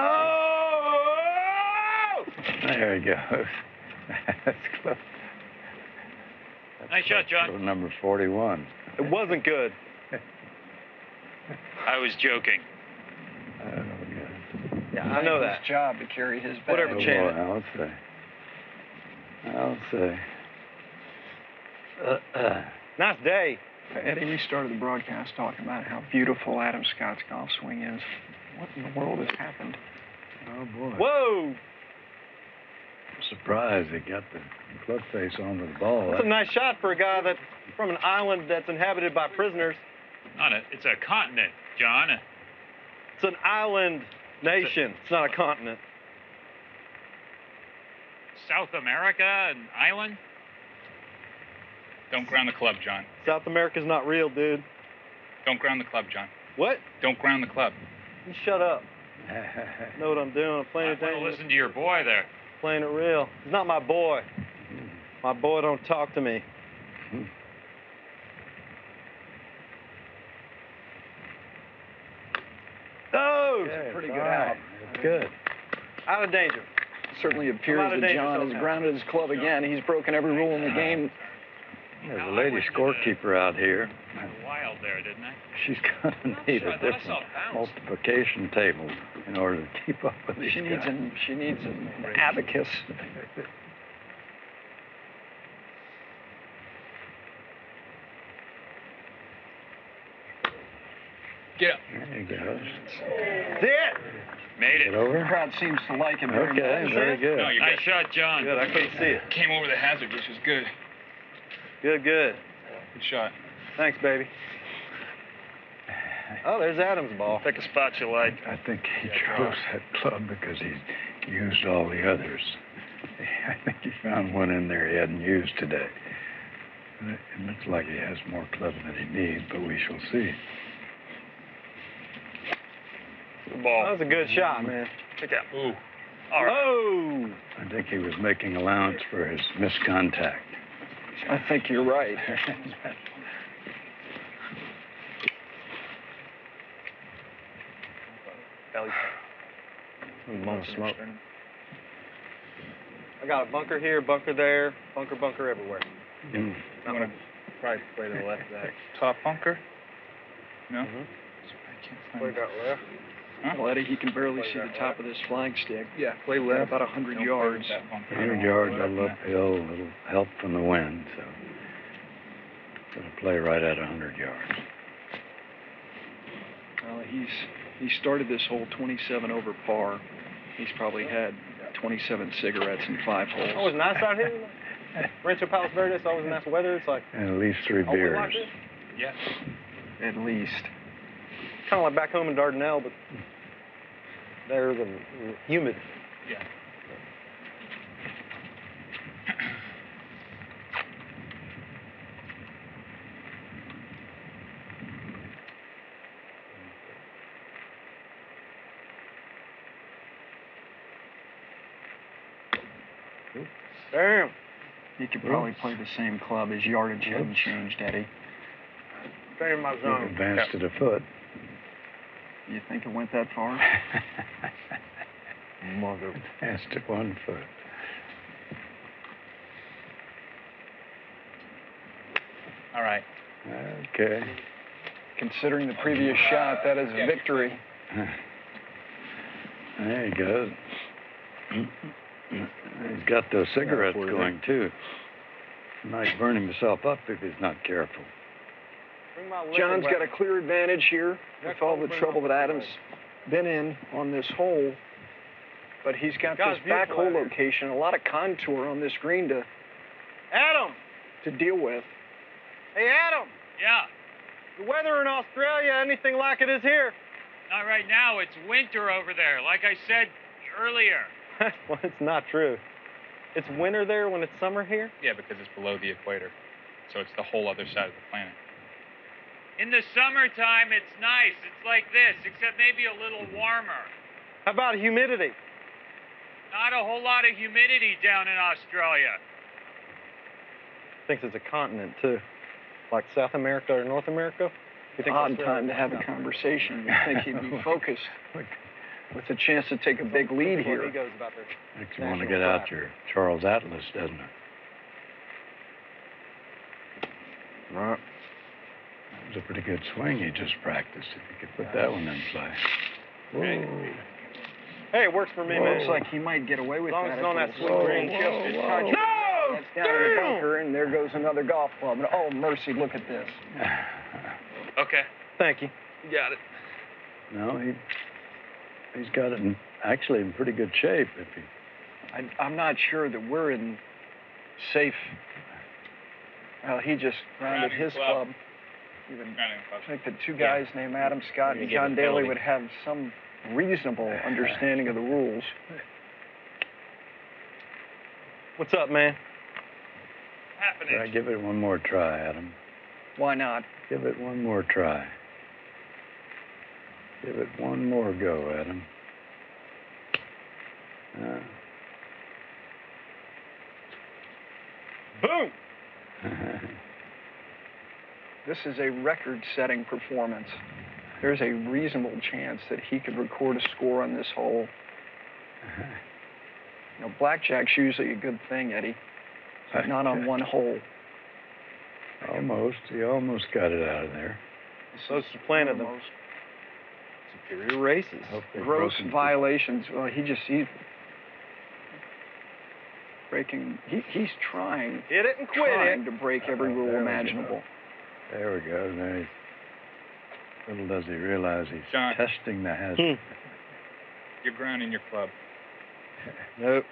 There he goes. That's close. Nice shot, John. Number 41. It wasn't good. I was joking. Yeah, I know that. His job to carry his bag. Whatever, Chan. I'll say. Nice day. Eddie, we started the broadcast talking about how beautiful Adam Scott's golf swing is. What in the world has happened? Oh, boy. Whoa! I'm surprised they got the club face onto the ball. That's a nice shot for a guy that's from an island that's inhabited by prisoners. It's a continent, John. It's an island nation. It's not a continent. South America, an island? Don't ground the club, John. South America's not real, dude. Don't ground the club, John. What? Don't ground the club. You shut up. Know what I'm doing. I'm playing it I want to listen to your boy there. Playing it real. He's not my boy. My boy don't talk to me. Oh! It's a pretty good out. It's good. Out of danger. Certainly appears that John has grounded his club again. He's broken every rule in the game. There's a lady scorekeeper out here. Wild there, didn't I? She's going to need a different multiplication table in order to keep up with these guys. She needs an abacus. Get up. There you go. That's it. Made it. Get over. The crowd seems to like him very much. Okay, very good. No, Nice shot, John. Good. I couldn't see it. Came over the hazard, which was good. Good, good. Good shot. Thanks, baby. Oh, there's Adam's ball. Pick a spot you like. I think he chose that club because he's used all the others. I think he found one in there he hadn't used today. It looks like he has more clubs than he needs, but we shall see. The ball. That was a good shot, man. Pick out. Ooh. All right. Oh! I think he was making allowance for his miscontact. I think you're right. Daly. Smoke. I got a bunker here, bunker there, bunker everywhere. You want to probably play to the left of that top bunker? No? Mm-hmm. I can't find Play that left. Huh? Well, Eddie, he can barely see the top of this flagstick. Yeah, play left. About 100 yards. 100 yards, a little uphill, a little help from the wind, so going to play right at 100 yards. Well, he started this hole 27 over par. He's probably had 27 cigarettes in 5 holes. Oh, it's nice out here. Rancho Palos Verdes, always nice weather. It's like And at least 3 always beers. like this. Yeah. At least. Kind of like back home in Dardanelle, but there's a humid. Yeah. Damn. He could probably play the same club. His yardage hadn't changed, Eddie. Stay in my zone. Advanced it a foot. You think it went that far? Mother. Advanced it 1 foot. All right. Okay. Considering the previous shot, that is a victory. There he goes. He's got those cigarettes going, too. He might burn himself up if he's not careful. John's got a clear advantage here with all the trouble that Adam's been in on this hole. But he's got this back hole location, a lot of contour on this green to deal with. Hey, Adam. Yeah. The weather in Australia, anything like it is here? Not right now. It's winter over there, like I said earlier. Well, it's not true. It's winter there when it's summer here? Yeah, because it's below the equator. So it's the whole other side of the planet. In the summertime, it's nice. It's like this, except maybe a little warmer. How about humidity? Not a whole lot of humidity down in Australia. Thinks it's a continent, too. Like South America or North America? You think Odd time to have a conversation. You'd think he'd be focused. with a chance to take a big lead here. Makes you want to get out your Charles Atlas, doesn't it? Right. That was a pretty good swing he just practiced. If you could put that one in play. Whoa. Hey, it works for me, man. Looks like he might get away with As long that. as it's on that It's sweet a green. touch. No! That's down in the bunker, and there goes another golf club. And oh, mercy, look at this. Okay. Thank you. You got it. No, he's got it actually in pretty good shape. If he. I'm not sure that we're in safe. Well, he just grounded his club. I think the two guys named Adam Scott and John Daly would have some reasonable understanding of the rules. What's up, man? Try, give it one more try, Adam. Why not? Give it one more try. Give it one more go, Adam. Boom! This is a record-setting performance. There's a reasonable chance that he could record a score on this hole. You know, blackjack's usually a good thing, Eddie. But not on one hole. Almost. He almost got it out of there. So supplanted them. Superior races. Gross violations. Well, he's breaking. He's trying. Hit it and quit trying to break every rule imaginable. There we go. There little does he realize he's John. testing the hazard. You're grounding your club. Nope.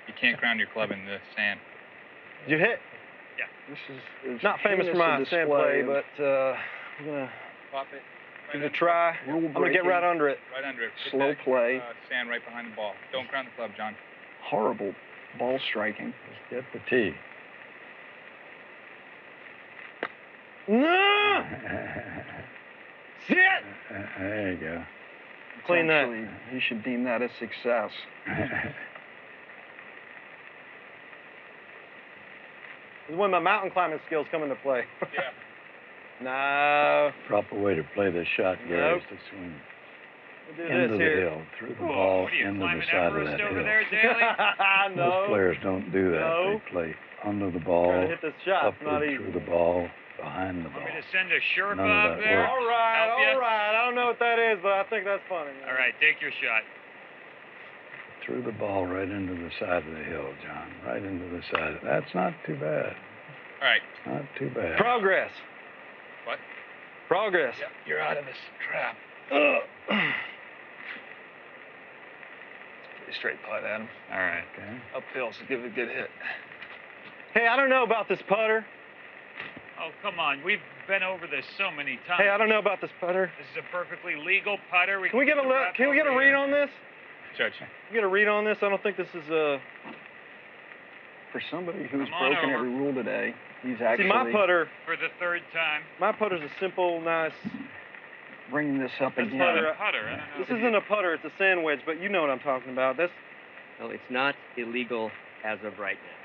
You can't ground your club in the sand. You hit? Yeah. This is not famous for my sand play, but I'm gonna pop it. give it a try. I'm gonna get right under it. Right under it. Put Slow that, play. Sand right behind the ball. Don't ground the club, John. Horrible ball striking. Get the tee. No! Sit! There you go. Clean that. Actually, he should deem that a success. This is when my mountain climbing skills come into play. Yeah. No. Proper way to play this shot, Gary, is to swing We'll do into this the here. hill, through the ball, what are you, into the climbing side of Everest that over hill. there, Daly? No. Most players don't do that. No. They play under the ball, Trying to hit this shot. It's not upward easy. through the ball, behind the ball. Want me to send a Sherpa None of up that there? works. All right, Help ya? all right. I don't know what that is, but I think that's funny. All right, take your shot. Threw the ball right into the side of the hill, John. Right into the side. That's not too bad. All right. Not too bad. Progress. What? Progress. Yep, you're out of this trap. Pretty straight putt, Adam. All right. Okay. Uphill, so give it a good hit. Hey, I don't know about this putter. Oh, come on. We've been over this so many times. Hey, I don't know about this putter. This is a perfectly legal putter. Can we get a look? Can we get a read on this? Judge. Can we get a read on this? I don't think this is For somebody who's Come on broken over. every rule today, he's actually See, my putter. For the third time. My putter's a simple, nice. bringing this up This again. putter. Putter. I don't know. This isn't a putter. It's a sand wedge, but you know what I'm talking about. This. Well, it's not illegal as of right now.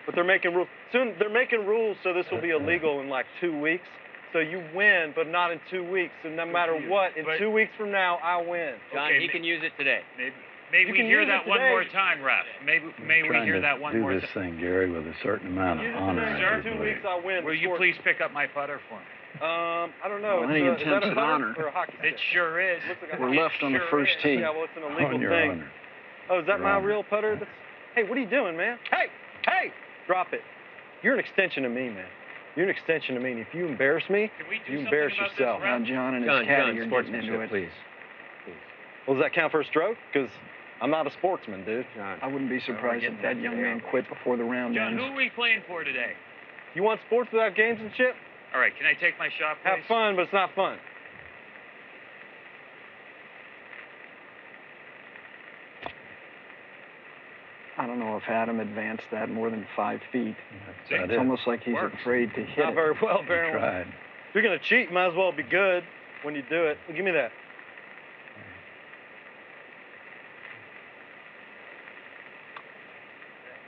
But they're making rules. Soon they're making rules, so this will be illegal in like 2 weeks. So you win, but not in 2 weeks. So no matter what, in But- 2 weeks from now, I win. John, Okay, he can use it today. May You we can hear use that it one today. more time, Ref? May we Trying hear to that one do more this time? thing, Gary, with a certain amount of Use it honor. today. I In 2 believe. weeks, I win. Will you please pick up my putter for me? I don't know. Well, any Is that attempts a at putter honor. or a hockey stick? It sure is. Looks like a We're hockey left on the sure first is. tee. Yeah, well, it's an illegal On your thing. honor. Oh, is that Your my honor. real putter? Hey, what are you doing, man? Hey, hey, drop it. You're an extension of me, man. You're an extension of me. And if you embarrass me, Can we do you something embarrass about this, yourself. Ref? Now, John and his John, caddy are getting sportsmanship, into it. please. Well, does that count for a stroke? Because I'm not a sportsman, dude. John. I wouldn't be surprised if that young man quit before the round John, ends. who are we playing for today? You want sports without games and shit? All right, can I take my shot, please? Have fun, but it's not fun. I don't know if Adam advanced that more than 5 feet. That's See, about It's it. almost like he's Works. afraid to hit Not it. very well, He apparently. tried. If you're going to cheat, might as well be good when you do it. Well, give me that.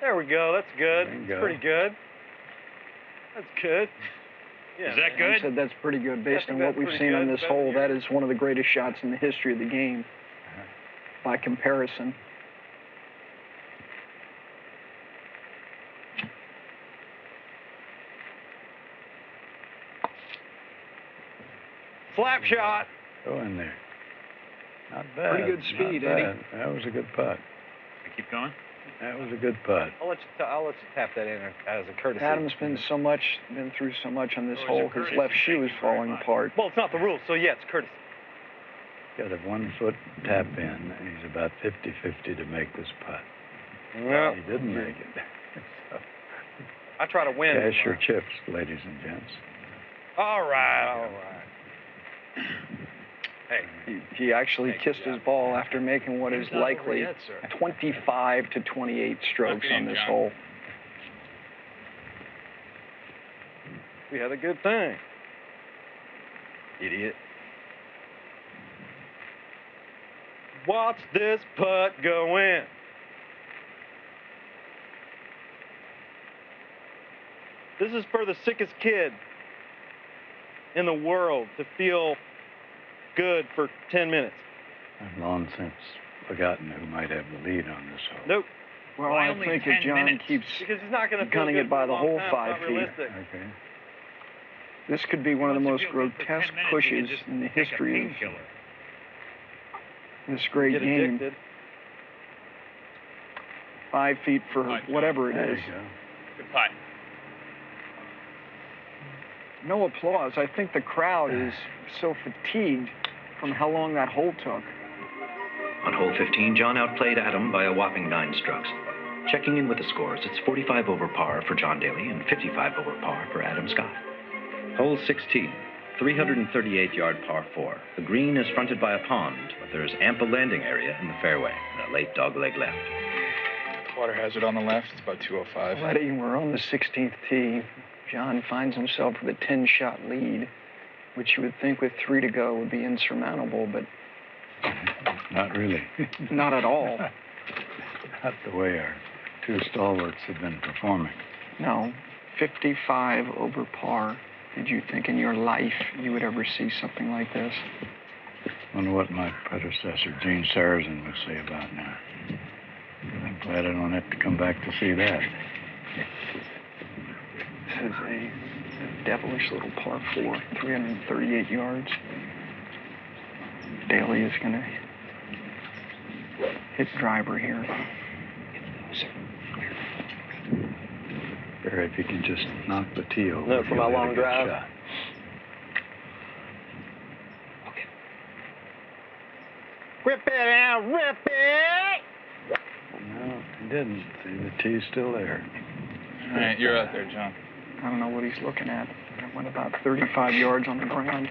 There we go. That's good. There you That's go. pretty good. That's good. Yeah, Is that I good? said that's pretty good. Based think on what that's we've pretty seen on good. this Better hole, than that yours. is one of the greatest shots in the history of the game. By comparison. Slap shot. Go in there. Not bad. Pretty good speed, not Eddie. bad. That was a good putt. Keep going. That was a good putt. I'll let you tap that in as a courtesy. Adam's been through so much on this Oh, hole. it's a His courtesy. left shoe is Thank you very falling much. apart. Well, it's not the rule, so yeah, it's courtesy. Got a 1 foot tap in. He's about 50-50 to make this putt. No. He didn't make it. So, I try to win. cash your chips, ladies and gents. All right. Hey. He actually kissed his ball after making what is He's not over likely yet, sir. 25 to 28 strokes Look at on him, this John. hole. We had a good thing. Idiot. Watch this putt go in. This is for the sickest kid in the world to feel good for 10 minutes. I've long since forgotten who might have the lead on this hole. Nope. Well, Why I only think 10 if John minutes? keeps Because he's not going to feel gunning good it by for a the long whole time. 5 It's not feet. realistic. Okay. This could be one of the most Wants to feel good for 10 grotesque minutes, pushes you can just in the take a history of painkiller. this great Get game. addicted. 5 feet for Right, John. whatever it There is. you go. Good putt. No applause. I think the crowd is so fatigued from how long that hole took. On hole 15, John outplayed Adam by a whopping 9 strokes. Checking in with the scores, it's 45 over par for John Daly and 55 over par for Adam Scott. Hole 16, 338-yard par 4. The green is fronted by a pond, but there's ample landing area in the fairway and a late dogleg left. Water hazard on the left. It's about 205. Already, we're on the 16th tee. John finds himself with a 10-shot lead, which you would think with 3 to go would be insurmountable, but Not really. not at all. Not the way our two stalwarts have been performing. No, 55 over par. Did you think in your life you would ever see something like this? Wonder what my predecessor, Gene Sarazen, would say about now. I'm glad I don't have to come back to see that. This is a devilish little par 4, 338 yards. Daly is going to hit driver here. Barry, if you can just knock the tee over. No, for my you'll hit a long good drive. shot. Rip it out, rip it! No, he didn't. See, the tee's still there. All right, you're out there, John. I don't know what he's looking at. It went about 35 yards on the ground.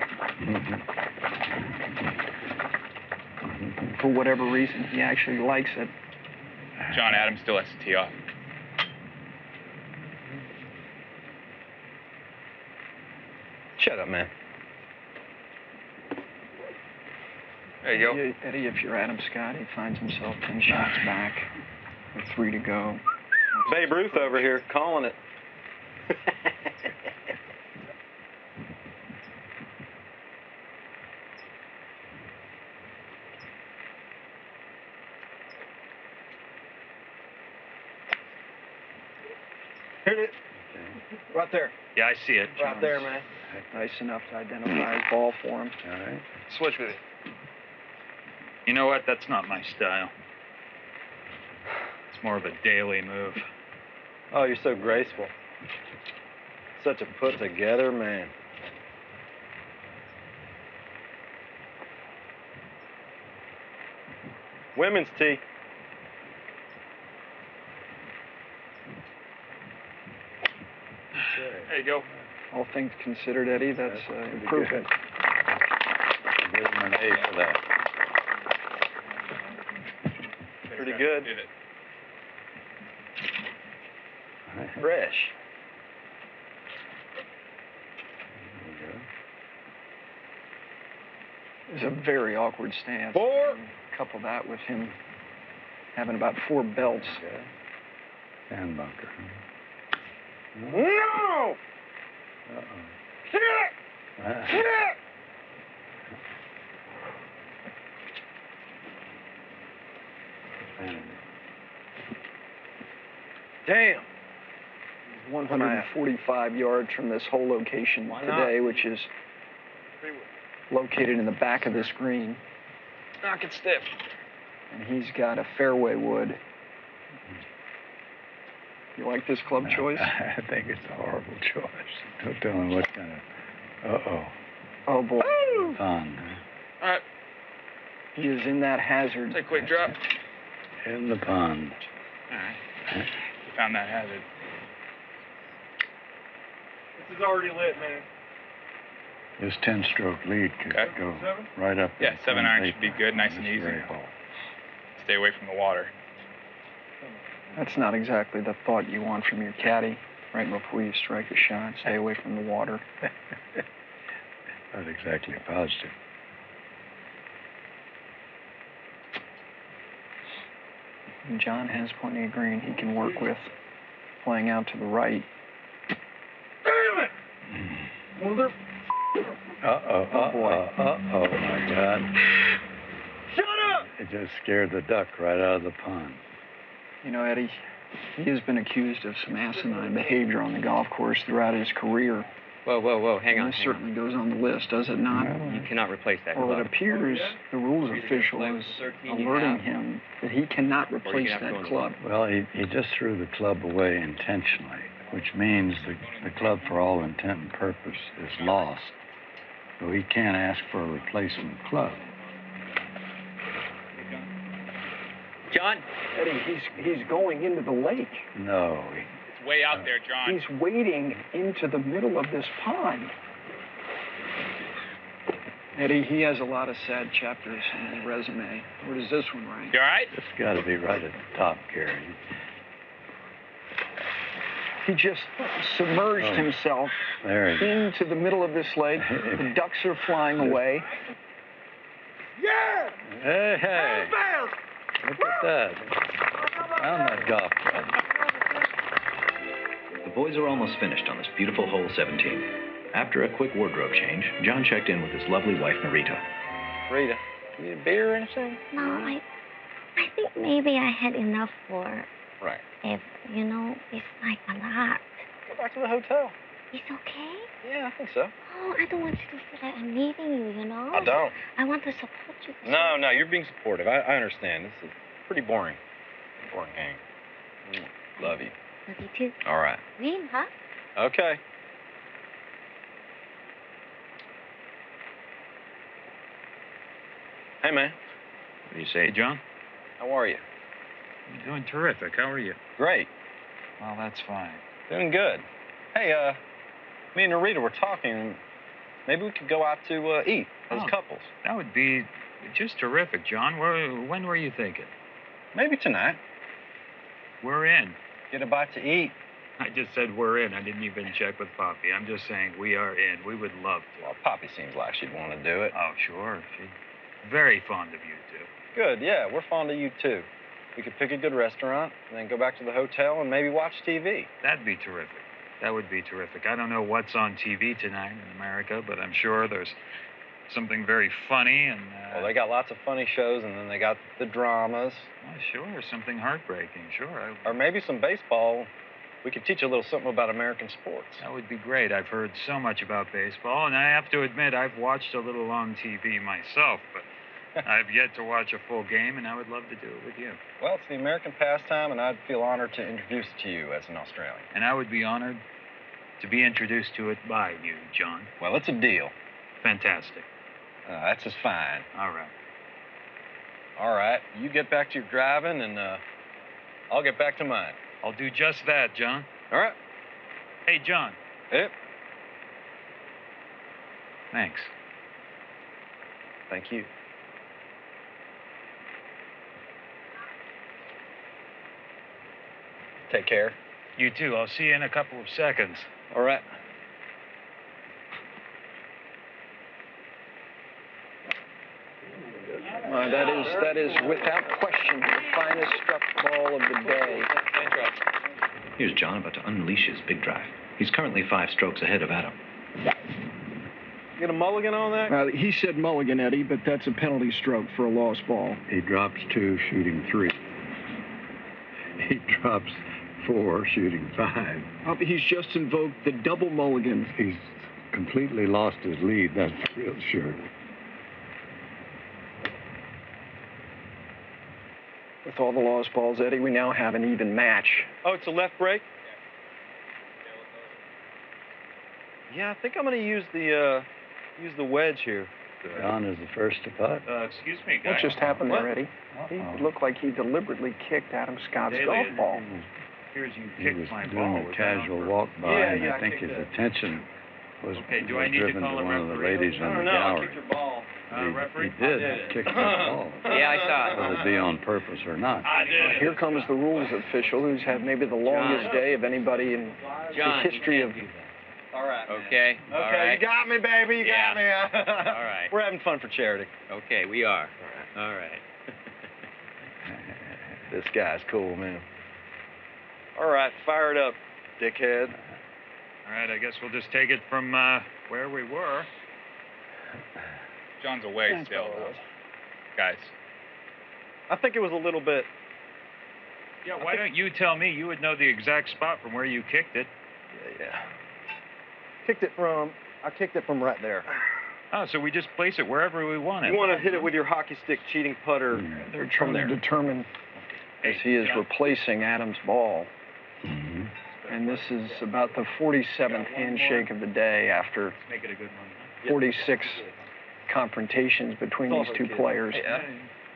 For whatever reason, he actually likes it. John Adams still has to tee off. Shut up, man. There you go. Eddie, if you're Adam Scott, he finds himself 10 shots back with 3 to go. Babe Ruth over here calling it. Hit it. Right there. Yeah, I see it. Right there, man. Nice enough to identify his ball for him. All right. Switch with it. You know what? That's not my style. It's more of a Daly move. Oh, you're so graceful. Such a put together man. Women's tee. There you go. All things considered, Eddie, that's improvement. Give him an A for that. Pretty good. Did it. Fresh. It's a very awkward stance. 4. Couple that with him having about 4 belts. Sand bunker. No! Uh-oh. Damn. 145 yards from this hole location today, which is located in the back of this green. Knock it stiff. And he's got a fairway wood. You like this club choice? I think it's a horrible choice. Don't tell me what kind of... Uh-oh. Oh, boy. Pond. All right. He is in that hazard. Take a quick drop. In the pond. All right. Found that hazard. This is already lit, man. This 10-stroke lead could go right up. Yeah, 7 iron should be good, nice and easy. Stay away from the water. That's not exactly the thought you want from your caddy right before you strike a shot. Stay away from the water. Not exactly positive. And John has plenty of green he can work with, playing out to the right. Damn it! Mother... Oh, my God. Shut up! It just scared the duck right out of the pond. You know, Eddie, he has been accused of some asinine behavior on the golf course throughout his career. Whoa, hang on. This certainly goes on the list, does it not? You cannot replace that Well, club. it appears the rules official is alerting him that he cannot replace that club. Well, he just threw the club away intentionally, which means the club, for all intent and purpose, is lost. So he can't ask for a replacement club. John? Eddie, he's going into the lake. No. It's way out there, John. He's wading into the middle of this pond. Eddie, he has a lot of sad chapters in his resume. Where does this one rank? You all right? It's got to be right at the top, Gary. He just submerged himself into the middle of this lake. The ducks are flying away. Yeah! Hey. Look at that. Found that golf club. The boys are almost finished on this beautiful hole 17. After a quick wardrobe change, John checked in with his lovely wife, Narita. Rita, you need a beer or anything? No, I think maybe I had enough for... Right. If, you know, it's like a lot. Go back to the hotel. It's okay? Yeah, I think so. Oh, I don't want you to feel like I'm leaving you, you know? I don't. I want to support you. No, you're being supportive. I understand. This is pretty boring. Boring game. Love you. Love you too. All right. Green, huh? Okay. Hey, man. What do you say, John? How are you? I'm doing terrific. How are you? Great. Well, that's fine. Doing good. Hey, me and Narita were talking. Maybe we could go out to eat as couples. That would be just terrific, John. When were you thinking? Maybe tonight. We're in. Get a bite to eat. I just said we're in. I didn't even check with Poppy. I'm just saying we are in. We would love to. Well, Poppy seems like she'd want to do it. Oh, sure. She's very fond of you, too. Good, yeah. We're fond of you, too. We could pick a good restaurant and then go back to the hotel and maybe watch TV. That'd be terrific. That would be terrific. I don't know what's on TV tonight in America, but I'm sure there's something very funny and... Well, they got lots of funny shows, and then they got the dramas. Oh, sure, something heartbreaking, sure. Or maybe some baseball. We could teach a little something about American sports. That would be great. I've heard so much about baseball, and I have to admit I've watched a little on TV myself, but I've yet to watch a full game, and I would love to do it with you. Well, it's the American pastime, and I'd feel honored to introduce it to you as an Australian. And I would be honored to be introduced to it by you, John. Well, it's a deal. Fantastic. That's just fine. All right. All right. You get back to your driving, and I'll get back to mine. I'll do just that, John. All right. Hey, John. Yep. Thanks. Thank you. Take care. You too. I'll see you in a couple of seconds. All right. That is without question the finest struck ball of the day. Here's John about to unleash his big drive. He's currently 5 strokes ahead of Adam. Get a mulligan on that? He said mulligan, Eddie, but that's a penalty stroke for a lost ball. He drops 2, shooting 3. He drops 4, shooting 5. He's just invoked the double mulligan. He's completely lost his lead, that's for real sure. With all the lost balls, Eddie, we now have an even match. Oh, it's a left break? Yeah, I think I'm going to use the wedge here. John is the first to putt. Excuse me, guys. What just happened there, Eddie? He looked like he deliberately kicked Adam Scott's golf ball. Here's you He kicked was my doing ball. a casual walk by, and I think his attention was, do I need to driven call to a one of the referee? ladies in the gallery. Your ball. Referee? He did kick the ball. Yeah, I saw it. Whether it be on purpose or not. Here comes the rules official, who's had maybe the longest day of anybody in the history of... All right, man. Okay. All right. You got me, baby. You got me. All right. We're having fun for charity. Okay, we are. All right. This guy's cool, man. All right, fire it up, dickhead. All right, I guess we'll just take it from where we were. John's away still, guys. I think it was a little bit. Yeah, why don't you tell me? You would know the exact spot from where you kicked it. Yeah. I kicked it from right there. Oh, so we just place it wherever we want it. You want to hit it with your hockey stick cheating putter. They're trying to determine as he is replacing Adam's ball. Mm-hmm. And this is about the 47th handshake of the day after Make it a good one. 46 confrontations between these two players.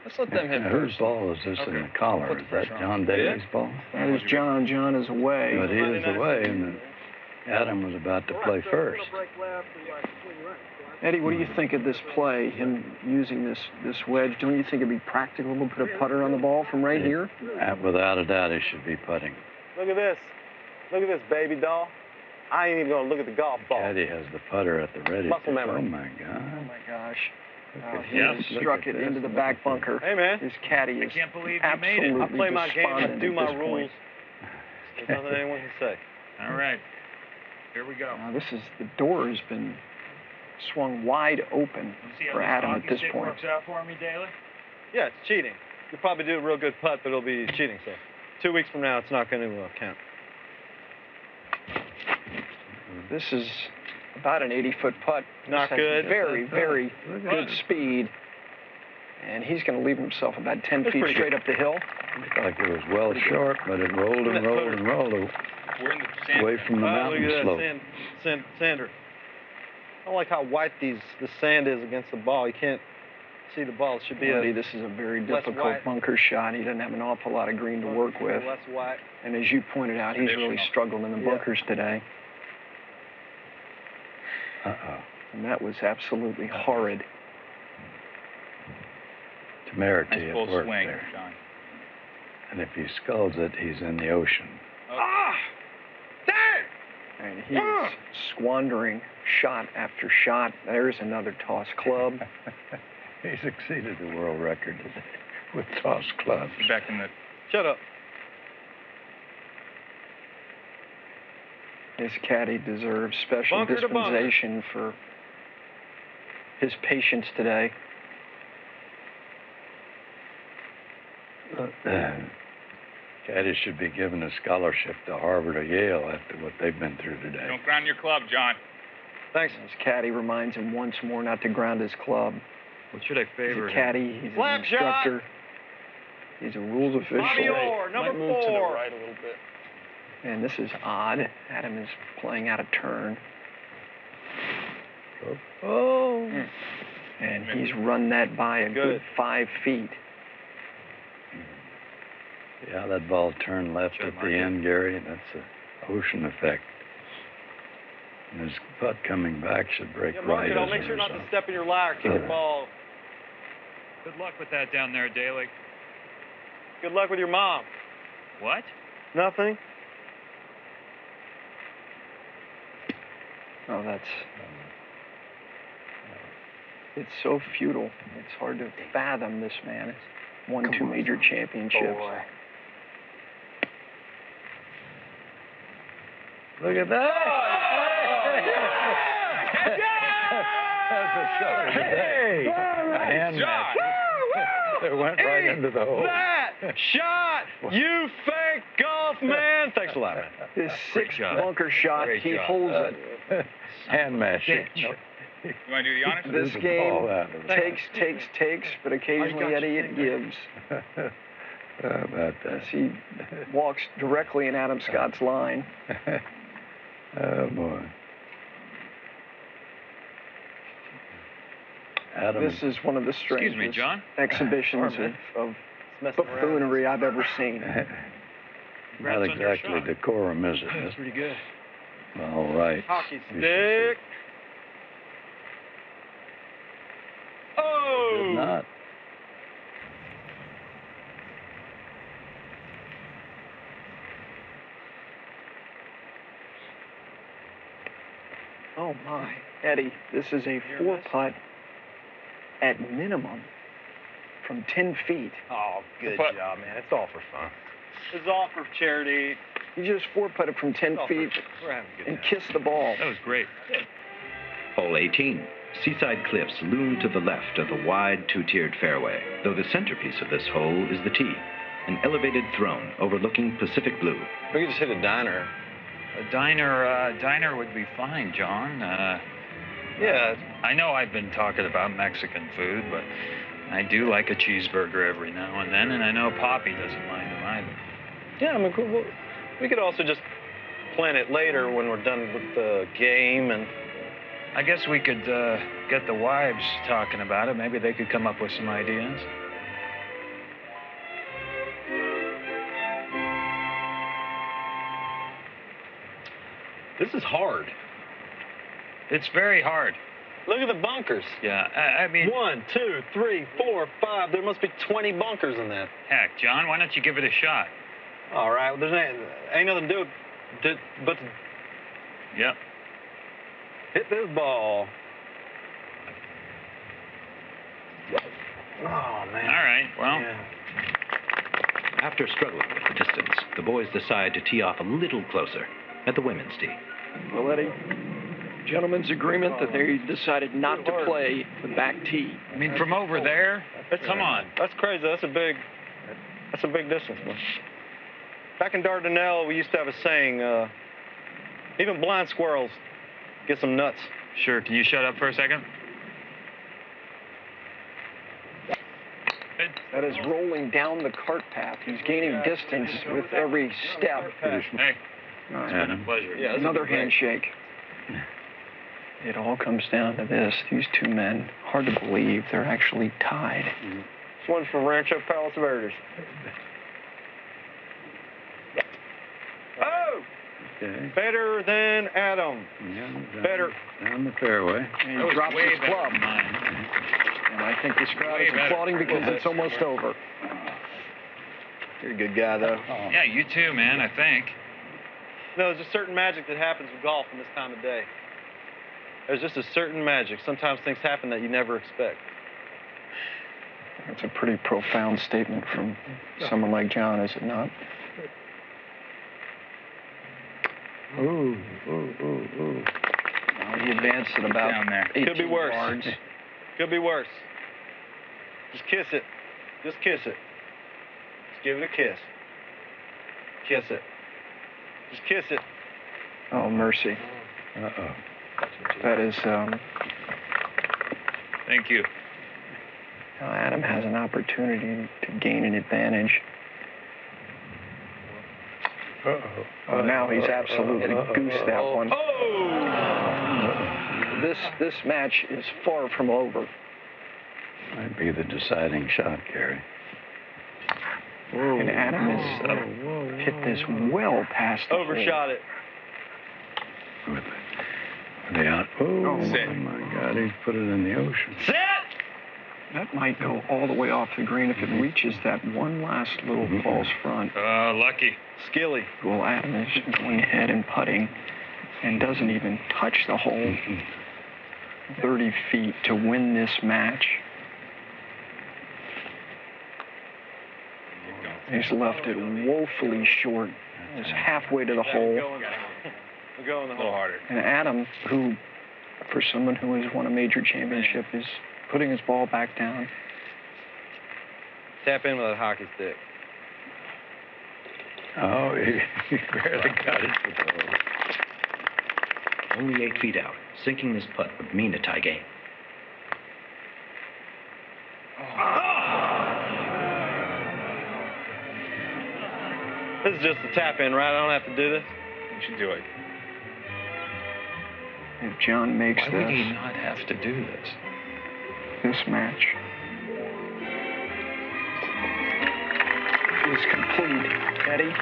Let's let them hit Whose first. ball is this in the collar? Is that John Daly's ball? That is John. John is away. But he is away, and Adam was about to play first. Eddie, what do you think of this play, him using this wedge? Don't you think it'd be practical to put a putter on the ball from right here? Without a doubt, he should be putting. Look at this. Look at this, baby doll. I ain't even going to look at the golf ball. Caddy has the putter at the ready. Muscle memory. Oh, my God. Oh, my gosh. He Look struck at it this. into the back bunker. Hey, man. His caddy is I can't believe you absolutely made it. I play my game. I despondent do at my this rules. point. There's nothing anyone can say. All right. Here we go. This is, the door has been swung wide open See how for this Adam at hockey this stick point. works out for me, Daly? Yeah, it's cheating. You'll probably do a real good putt, but it'll be cheating. So 2 weeks from now, it's not going to count. This is about an 80-foot putt. Not This has good. Very, very good speed. And he's going to leave himself about 10 feet pretty straight up the hill. Looked like it was well short, but it rolled and rolled and rolled We're in the sand. away from the Look mountain at slope. that sander. I don't like how white the sand is against the ball. You can't see the ball. It should be Eddie, this is a very less difficult white. bunker shot. He doesn't have an awful lot of green to work with. less white. And as you pointed out, he's really struggled in the bunkers today. Uh-oh. And that was absolutely horrid. Temerity Nice at full work swing, there. John. And if he sculls it, he's in the ocean. And he is squandering shot after shot. There's another toss club. He's exceeded the world record today with toss clubs. Back in the. Shut up. His caddy deserves special Bunker to bunker. dispensation for his patience today. Caddies should be given a scholarship to Harvard or Yale after what they've been through today. Don't ground your club, John. Thanks. His caddy reminds him once more not to ground his club. What should I He's favor a him? caddy. He's Slap an instructor. He's a rules official. Bobby Orr, number Might move to the 4. right a little bit. And this is odd. Adam is playing out of turn. Oh. And he's run that by a good 5 feet. Yeah, that ball turned left at the end, Gary. That's the ocean effect. And his putt coming back should break Yeah, right mark it. as I'll make a sure not to result. step in your lie or kick the ball. Good luck with that down there, Daly. Good luck with your mom. What? Nothing. Oh, that's... It's so futile. It's hard to fathom this man. It's won 2 major championships. Look at that! shot of the day. A hand match. It went right into the hole. That shot, you fake golf man. Thanks a lot, man. His sixth bunker shot, he holds it. Hand mashing. You want to do the honors? This game takes, but occasionally, Eddie, it gives. How about that? As he walks directly in Adam Scott's line. Oh, boy. Adam. This is one of the strangest Excuse me, John? exhibitions of buffoonery I've ever seen. Not exactly decorum, is it? That's pretty good. All right. Hockey stick. Oh! Did not. Oh, my. Eddie, this is a 4-putt at minimum from 10 feet. Oh, good job, man. It's all for fun. It's all for charity. You just 4-putted from 10 feet We're having a good and time. kissed the ball. That was great. Hole 18. Seaside cliffs loom to the left of the wide two-tiered fairway, though the centerpiece of this hole is the tee, an elevated throne overlooking Pacific blue. We could just hit a diner. A diner would be fine, John. Yeah. I know I've been talking about Mexican food, but I do like a cheeseburger every now and then, and I know Poppy doesn't mind them either. Yeah, I mean, we could also just plan it later when we're done with the game and... I guess we could get the wives talking about it. Maybe they could come up with some ideas. This is hard. It's very hard. Look at the bunkers. Yeah, I mean... 1, 2, 3, 4, 5. There must be 20 bunkers in that. Heck, John, why don't you give it a shot? All right. Well, ain't nothing to do but to Yep. hit this ball. Oh, man. All right, well... Yeah. After struggling with the distance, the boys decide to tee off a little closer at the women's tee. Well, Eddie, gentlemen's agreement that they decided not to play the back tee. I mean, from over there? Come on. That's crazy. That's a big distance, man. Back in Dardanelle, we used to have a saying, even blind squirrels get some nuts. Sure, can you shut up for a second? That is rolling down the cart path. He's gaining distance with every step. Hey, it's been a pleasure. Yeah, Another handshake. It all comes down to this. These two men, hard to believe, they're actually tied. This one's from Rancho Palos Verdes. Oh! Okay. Better than Adam. Yeah, Better. Down the fairway. And he drops his club. And I think this crowd is applauding because it's almost over. You're a good guy, though. Yeah, you too, man, I think. No, there's a certain magic that happens with golf in this time of day. There's just a certain magic. Sometimes things happen that you never expect. That's a pretty profound statement from someone like John, is it not? Ooh, ooh, ooh, ooh. Now he advanced at about Down there. 18 Could be worse. yards. Could be worse. Just kiss it. Just kiss it. Just give it a kiss. Kiss it. Just kiss it. Oh, mercy. Uh-oh. That is, Thank you. now Adam has an opportunity to gain an advantage. Uh-oh. Oh, now he's absolutely goosed that one. This match is far from over. Might be the deciding shot, Gary. And Adam has hit this well past the Overshot it. With the out. Oh, Sit. my God, he's put it in the ocean. Set! That might go all the way off the green if it reaches that one last little false front. Lucky. Skilly. Well, Adam is going ahead and putting and doesn't even touch the hole. 30 feet to win this match. He's left it woefully short. He's halfway to the hole. We're going the A little hole. harder. And Adam, who for someone who has won a major championship is putting his ball back down. Tap in with a hockey stick. Oh, he barely got it. Only 8 feet out. Sinking this putt would mean a tie game. This is just a tap in, right? I don't have to do this? You should do it. If John makes Why would he not have to do this? this match is complete, Eddie.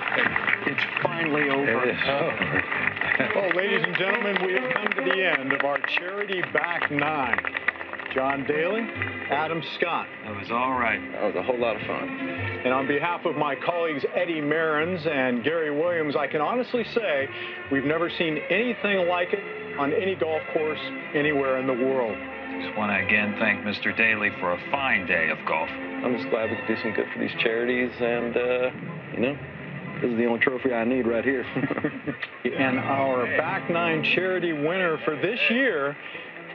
It's finally over. It is over. Well, ladies and gentlemen, we have come to the end of our charity back nine. John Daly, Adam Scott. That was all right. That was a whole lot of fun. And on behalf of my colleagues Eddie Mehrens and Gary Williams, I can honestly say we've never seen anything like it on any golf course anywhere in the world. Just want to again thank Mr. Daly for a fine day of golf. I'm just glad we could do some good for these charities, and, you know, this is the only trophy I need right here. And our back nine charity winner for this year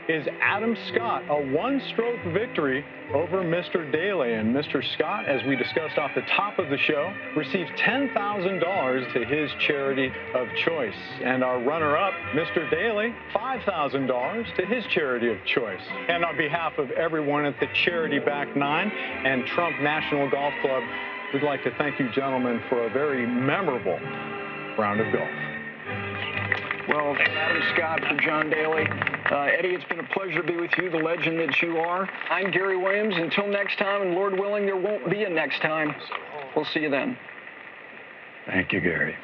is Adam Scott, a one-stroke victory over Mr. Daly. And Mr. Scott, as we discussed off the top of the show, received $10,000 to his charity of choice. And our runner-up, Mr. Daly, $5,000 to his charity of choice. And on behalf of everyone at the Charity Back Nine and Trump National Golf Club, we'd like to thank you gentlemen for a very memorable round of golf. Well, for Adam Scott, for John Daly. Eddie, it's been a pleasure to be with you, the legend that you are. I'm Gary Williams. Until next time, and Lord willing, there won't be a next time. We'll see you then. Thank you, Gary.